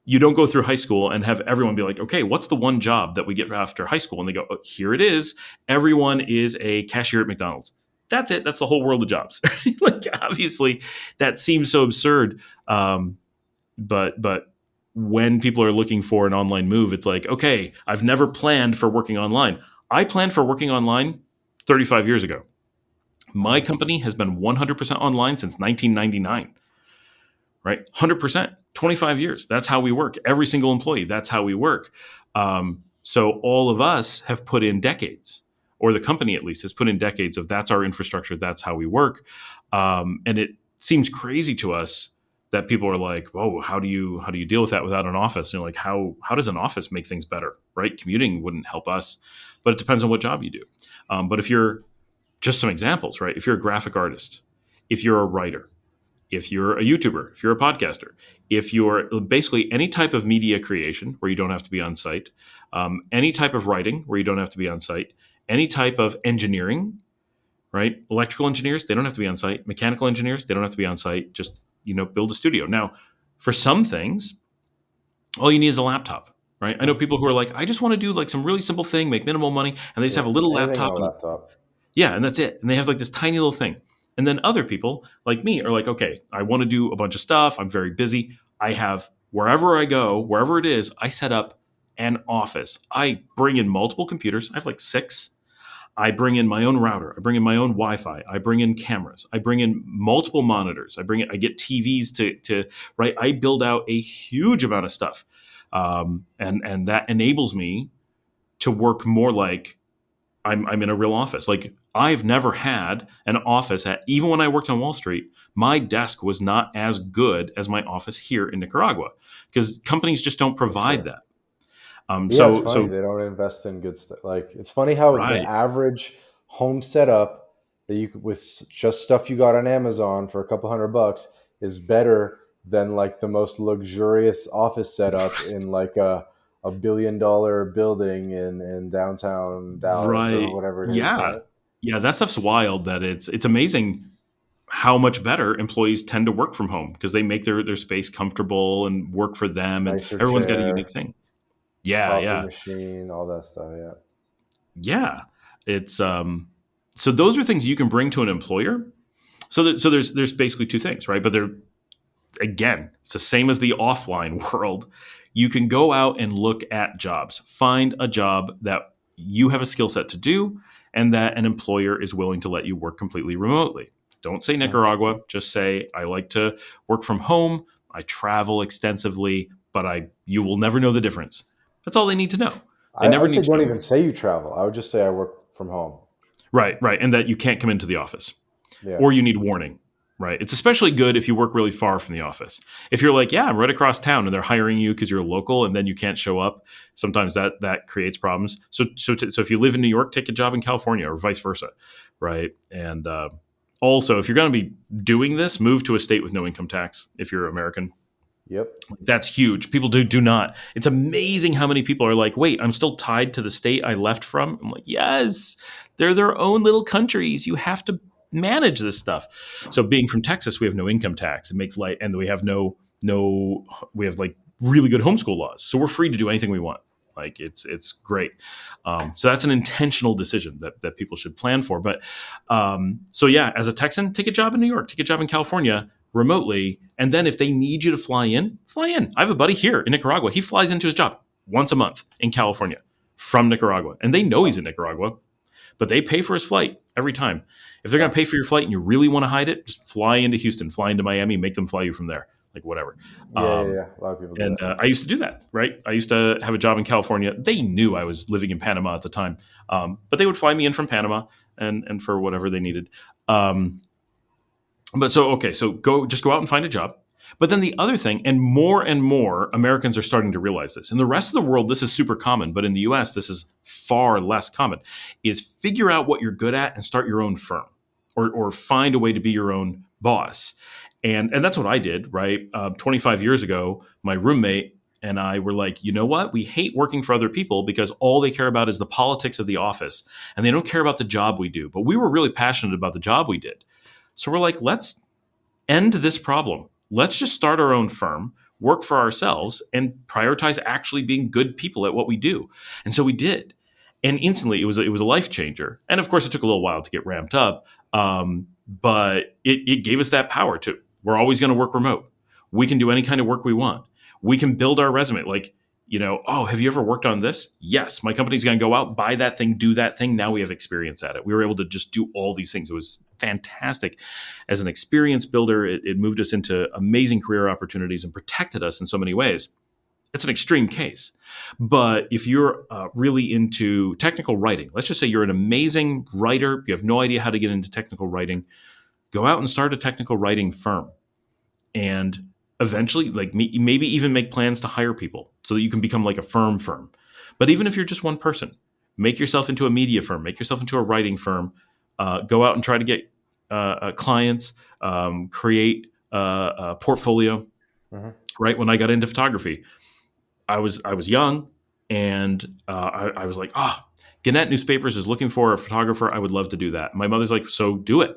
you don't go through high school and have everyone be like, okay, what's the one job that we get after high school? And they go, oh, here it is. Everyone is a cashier at McDonald's. That's it. That's the whole world of jobs. Like, obviously, that seems so absurd. But when people are looking for an online move, it's like, okay, I've never planned for working online. I planned for working online 35 years ago. My Mhm. company has been 100% online since 1999, right? 100%, 25 years. That's how we work. Every single employee, that's how we work. So all of us have put in decades, or the company at least has put in decades of that's our infrastructure, that's how we work. And it seems crazy to us that people are like, "Whoa, how do you deal with that without an office?" And you're like, how does an office make things better, right? Commuting wouldn't help us, but it depends on what job you do. But if you're, just some examples, right? If you're a graphic artist, if you're a writer, if you're a YouTuber, if you're a podcaster, if you're basically any type of media creation where you don't have to be on site, any type of writing where you don't have to be on site, any type of engineering, right? Electrical engineers, they don't have to be on site. Mechanical engineers, they don't have to be on site. Just, build a studio. Now, for some things, all you need is a laptop, right? I know Mhm. people who are like, I just want to do like some really simple thing, make minimal money, and they just have Yeah, a little anything on laptop a and laptop. yeah, and that's it. And they have like this tiny little thing. And then other people like me are like, okay, I want to do a bunch of stuff. I'm very busy. I have, wherever I go, wherever it is, I set up an office. I bring in multiple computers. I have like six. I bring in my own router. I bring in my own Wi-Fi. I bring in cameras. I bring in multiple monitors. I get TVs to right. I build out a huge amount of stuff, and that enables me to work more like I'm in a real office. Like, I've never had an office at, even when I worked on Wall Street, my desk was not as good as my office here in Nicaragua because companies just don't For provide sure. that. Yeah, it's So funny they don't invest in good stuff. Like it's funny how the right, average home setup that you could with just stuff you got on Amazon for a couple $100 is better than like the most luxurious office setup in like a $1 billion building in downtown Dallas or right, whatever it is, yeah. right? Yeah, that stuff's wild. That it's amazing how much better employees tend to work from home because they make their space comfortable and work for them, and Nicer everyone's got a unique chair, thing. Yeah, coffee yeah, machine, all that stuff. Yeah. yeah. It's so those are things you can bring to an employer. So there's basically two things, right? But they're, again, it's the same as the offline world. You can go out and look at jobs, find a job that you have a skill set to do, and that an employer is willing to let you work completely remotely. Don't say Mhm. Nicaragua, just say, I like to work from home. I travel extensively, but you will never know the difference. That's all they need to know. They I never would say need to don't know. even say you travel. I would just say I work from home. Right, right. And that you can't come into the office, Yeah. or you need warning, right? It's especially good if you work really far from the office. If you're like, yeah, I'm right across town, and they're hiring you because you're local, and then you can't show up, sometimes that creates problems. So if you live in New York, take a job in California, or vice versa, right? And also, if you're going to be doing this, move to a state with no income tax. If you're American, Yep. that's huge. People do not. It's amazing how many people are like, wait, I'm still tied to the state I left from. I'm like, yes, they're their own little countries. You have to manage this stuff. So being from Texas, we have no income tax. It makes life, and we have we have like really good homeschool laws. So we're free to do anything we want. Like it's great. So that's an intentional decision that people should plan for. But so yeah, as a Texan, take a job in New York, take a job in California remotely. And then if they need you to fly in, fly in. I have a buddy here in Nicaragua. He flies into his job once a month in California from Nicaragua. And they know he's in Nicaragua, but they pay for his flight every time. If they're going Wow. to pay for your flight and you really want to hide it, just fly into Houston, fly into Miami, make them fly you from there, like whatever. Yeah, yeah, yeah. A lot of people do And that. I used to do that, right? I used to have a job in California. They knew I was living in Panama at the time, but they would fly me in from Panama and for whatever they needed. But so okay, so go out and find a job. But then the other thing, and more Americans are starting to realize this. In the rest of the world, this is super common, but in the US, this is far less common, is figure out what you're good at and start your own firm, or find a way to be your own boss. And that's what I did, right? 25 years ago, my roommate and I were like, you know what? We hate working for other people because all they care about is the politics of the office, and they don't care about the job we do. But we were really passionate about the job we did. So we're like, let's end this problem. Let's just start our own firm, work for ourselves, and prioritize actually being good people at what we do. And so we did. And instantly, it was a life changer. And of course, it took a little while to get ramped up, but it gave us that power to. We're always going to work remote. We can do any kind of work we want. We can build our resume. Like, oh, have you ever worked on this? Yes, my company's going to go out, buy that thing, do that thing. Now we have experience at it. We were able to just do all these things. It was fantastic. As an experience builder, it moved us into amazing career opportunities and protected us in so many ways. It's an extreme case. But if you're really into technical writing, let's just say you're an amazing writer, you have no idea how to get into technical writing, go out and start a technical writing firm. And eventually, like maybe even make plans to hire people so that you can become like a firm. But even if you're just one person, make yourself into a media firm, make yourself into a writing firm, go out and try to get clients, create a portfolio. Hmm. Right when I got into photography, I was young, and I was like, Gannett Newspapers is looking for a photographer. I would love to do that. My mother's like, so do it.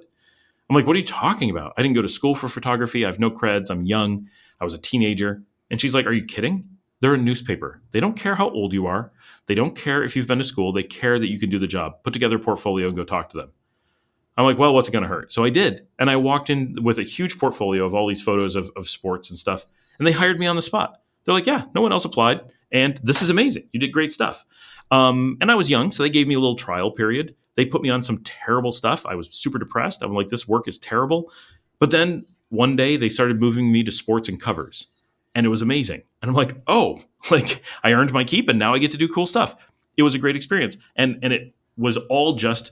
I'm like, what are you talking about? I didn't go to school for photography. I have no creds. I'm young. I was a teenager. And she's like, are you kidding? They're a newspaper. They don't care how old you are. They don't care if you've been to school. They care that you can do the job. Put together a portfolio and go talk to them. I'm like, well, what's it going to hurt? So I did. And I walked in with a huge portfolio of all these photos of sports and stuff. And they hired me on the spot. They're like, yeah, no one else applied. And this is amazing. You did great stuff. And I was young, so they gave me a little trial period. They put me on some terrible stuff. I was super depressed. I'm like, this work is terrible. But then one day they started moving me to sports and covers. And it was amazing. And I'm like, oh, like I earned my keep and now I get to do cool stuff. It was a great experience. And it was all just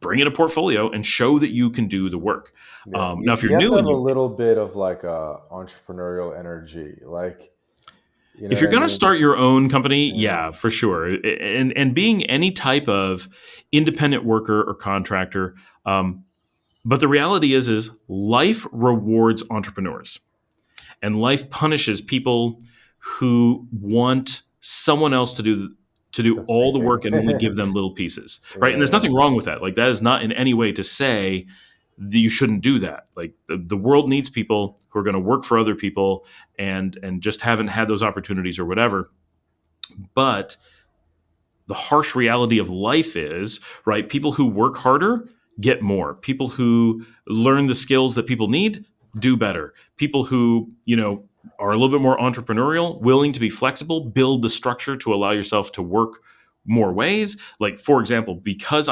bring in a portfolio and show that you can do the work. Yeah. Now, if you're You have to new have and a little bit of like entrepreneurial energy. Like, you know if what you're I going to mean? start your own company, Mm. yeah, for sure. And being any type of independent worker or contractor. But the reality is life rewards entrepreneurs, and life punishes people who want someone else to do. to do That's all the work and only amazing. give them little pieces, right? And there's Yeah. nothing wrong with that. Like, that is not in any way to say that you shouldn't do that. Like, the world needs people who are going to work for other people and just haven't had those opportunities or whatever. But the harsh reality of life is, right, people who work harder get more. People who learn the skills that people need do better. People who, are a little bit more entrepreneurial, willing to be flexible, build the structure to allow yourself to work more ways. Like, for example, because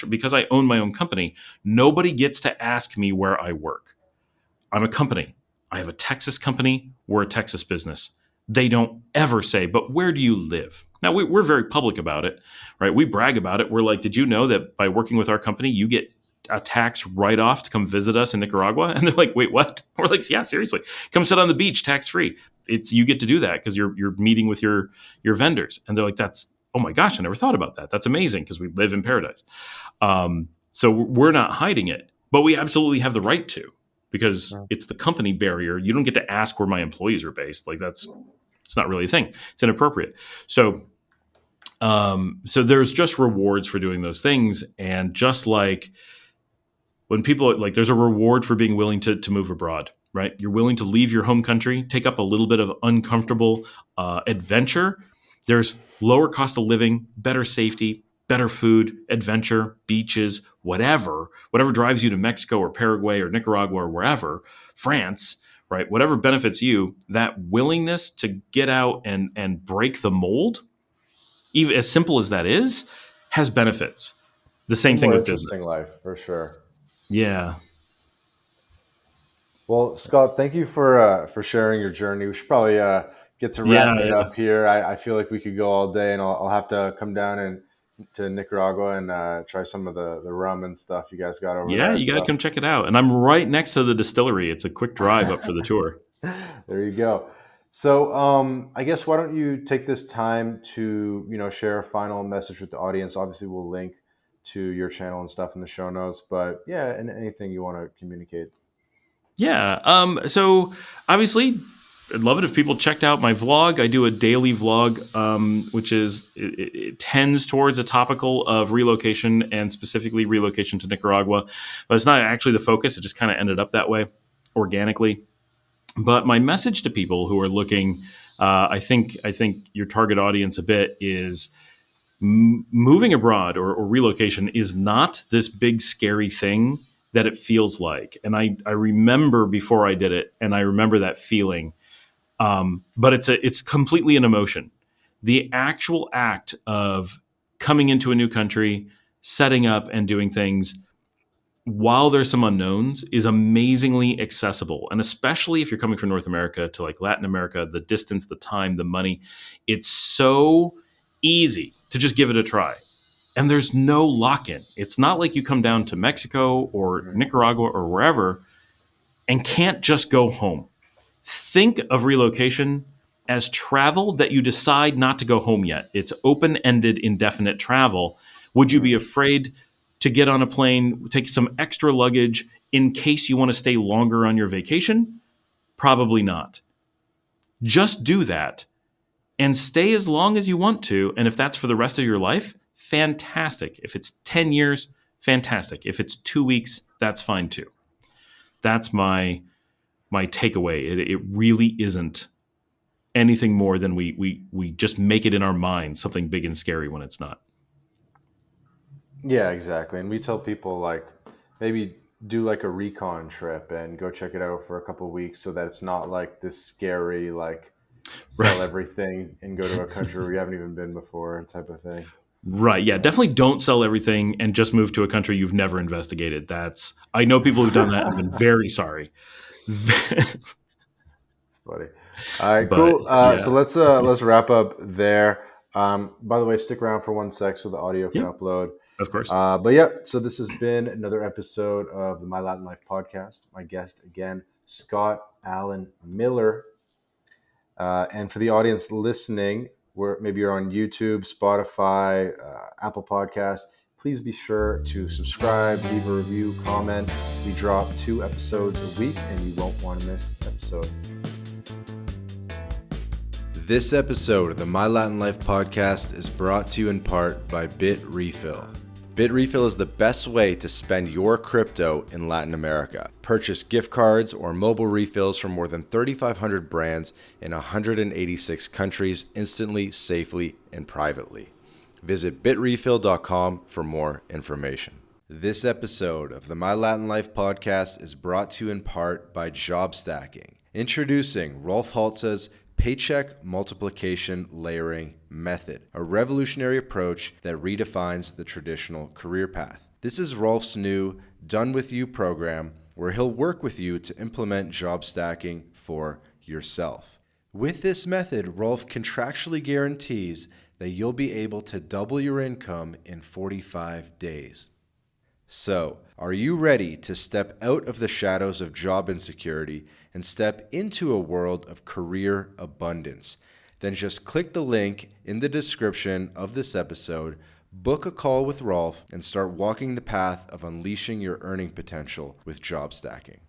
because I own my own company, nobody gets to ask me where I work. I'm a company. I have a Texas company. We're a Texas business. They don't ever say, but where do you live? Now, we're very public about it, right? We brag about it. We're like, did you know that by working with our company, you get a tax write-off to come visit us in Nicaragua? And they're like, wait, what? We're like, yeah, seriously. Come sit on the beach, tax-free. You get to do that because you're meeting with your vendors. And they're like, oh my gosh, I never thought about that. That's amazing because we live in paradise. So we're not hiding it, but we absolutely have the right to, because it's the company barrier. You don't get to ask where my employees are based. Like, it's not really a thing. It's inappropriate. So there's just rewards for doing those things. And just like when people, like, there's a reward for being willing to move abroad, right? You're willing to leave your home country, take up a little bit of uncomfortable adventure. There's lower cost of living, better safety, better food, adventure, beaches, whatever drives you to Mexico or Paraguay or Nicaragua or wherever, France, right? Whatever benefits you, that willingness to get out and break the mold, even as simple as that is, has benefits. The It's a same thing more with interesting business. life for sure. Yeah. Well, Scott, thank you for sharing your journey. We should probably get to wrapping it Yeah. up here. I feel like we could go all day, and I'll have to come down and to Nicaragua and try some of the rum and stuff you guys got over Yeah, there. you got to So come check it out. And I'm right next to the distillery. It's a quick drive up for the tour. there you go. So I guess why don't you take this time to share a final message with the audience? Obviously, we'll link to your channel and stuff in the show notes, but yeah, and anything you want to communicate. Yeah. So obviously, I'd love it if people checked out my vlog. I do a daily vlog, which it tends towards a topical of relocation, and specifically relocation to Nicaragua. But it's not actually the focus. It just kind of ended up that way organically. But my message to people who are looking, I think your target audience a bit is moving abroad or relocation is not this big scary thing that it feels like. And I remember before I did it, and I remember that feeling. But it's completely an emotion. The actual act of coming into a new country, setting up and doing things while there's some unknowns is amazingly accessible. And especially if you're coming from North America to like Latin America, the distance, the time, the money, it's so easy to just give it a try. And there's no lock-in. It's not like you come down to Mexico or Nicaragua or wherever and can't just go home. Think of relocation as travel that you decide not to go home yet. It's open-ended, indefinite travel. Would you be afraid to get on a plane, take some extra luggage in case you want to stay longer on your vacation? Probably not. Just do that and stay as long as you want to. And if that's for the rest of your life, fantastic. If it's 10 years, fantastic. If it's 2 weeks, that's fine too. That's my takeaway. It really isn't anything more than we just make it in our mind something big and scary when it's not. Yeah, exactly. And we tell people like maybe do like a recon trip and go check it out for a couple of weeks so that it's not like this scary like sell Right. everything and go to a country where you haven't even been before type of thing. Right. Yeah. Definitely don't sell everything and just move to a country you've never investigated. I know people who've done that and been very sorry. It's funny. All right, But cool. So yeah. let's wrap up there. By the way, stick around for 1 sec so the audio can Yeah, upload. of course. But yeah, so this has been another episode of the My Latin Life podcast. My guest again, Scott Allen Miller. And for the audience listening, where maybe you're on YouTube, Spotify, Apple Podcasts, please be sure to subscribe, leave a review, comment. We drop 2 episodes a week, and you won't want to miss an episode. This episode of the My Latin Life podcast is brought to you in part by Bit Refill. Bit Refill is the best way to spend your crypto in Latin America. Purchase gift cards or mobile refills from more than 3,500 brands in 186 countries instantly, safely, and privately. Visit bitrefill.com for more information. This episode of the My Latin Life podcast is brought to you in part by Job Stacking. Introducing Rolf Haltza's Paycheck Multiplication Layering Method, a revolutionary approach that redefines the traditional career path. This is Rolf's new Done With You program, where he'll work with you to implement job stacking for yourself. With this method, Rolf contractually guarantees that you'll be able to double your income in 45 days. So, are you ready to step out of the shadows of job insecurity and step into a world of career abundance? Then just click the link in the description of this episode, book a call with Rolf, and start walking the path of unleashing your earning potential with job stacking.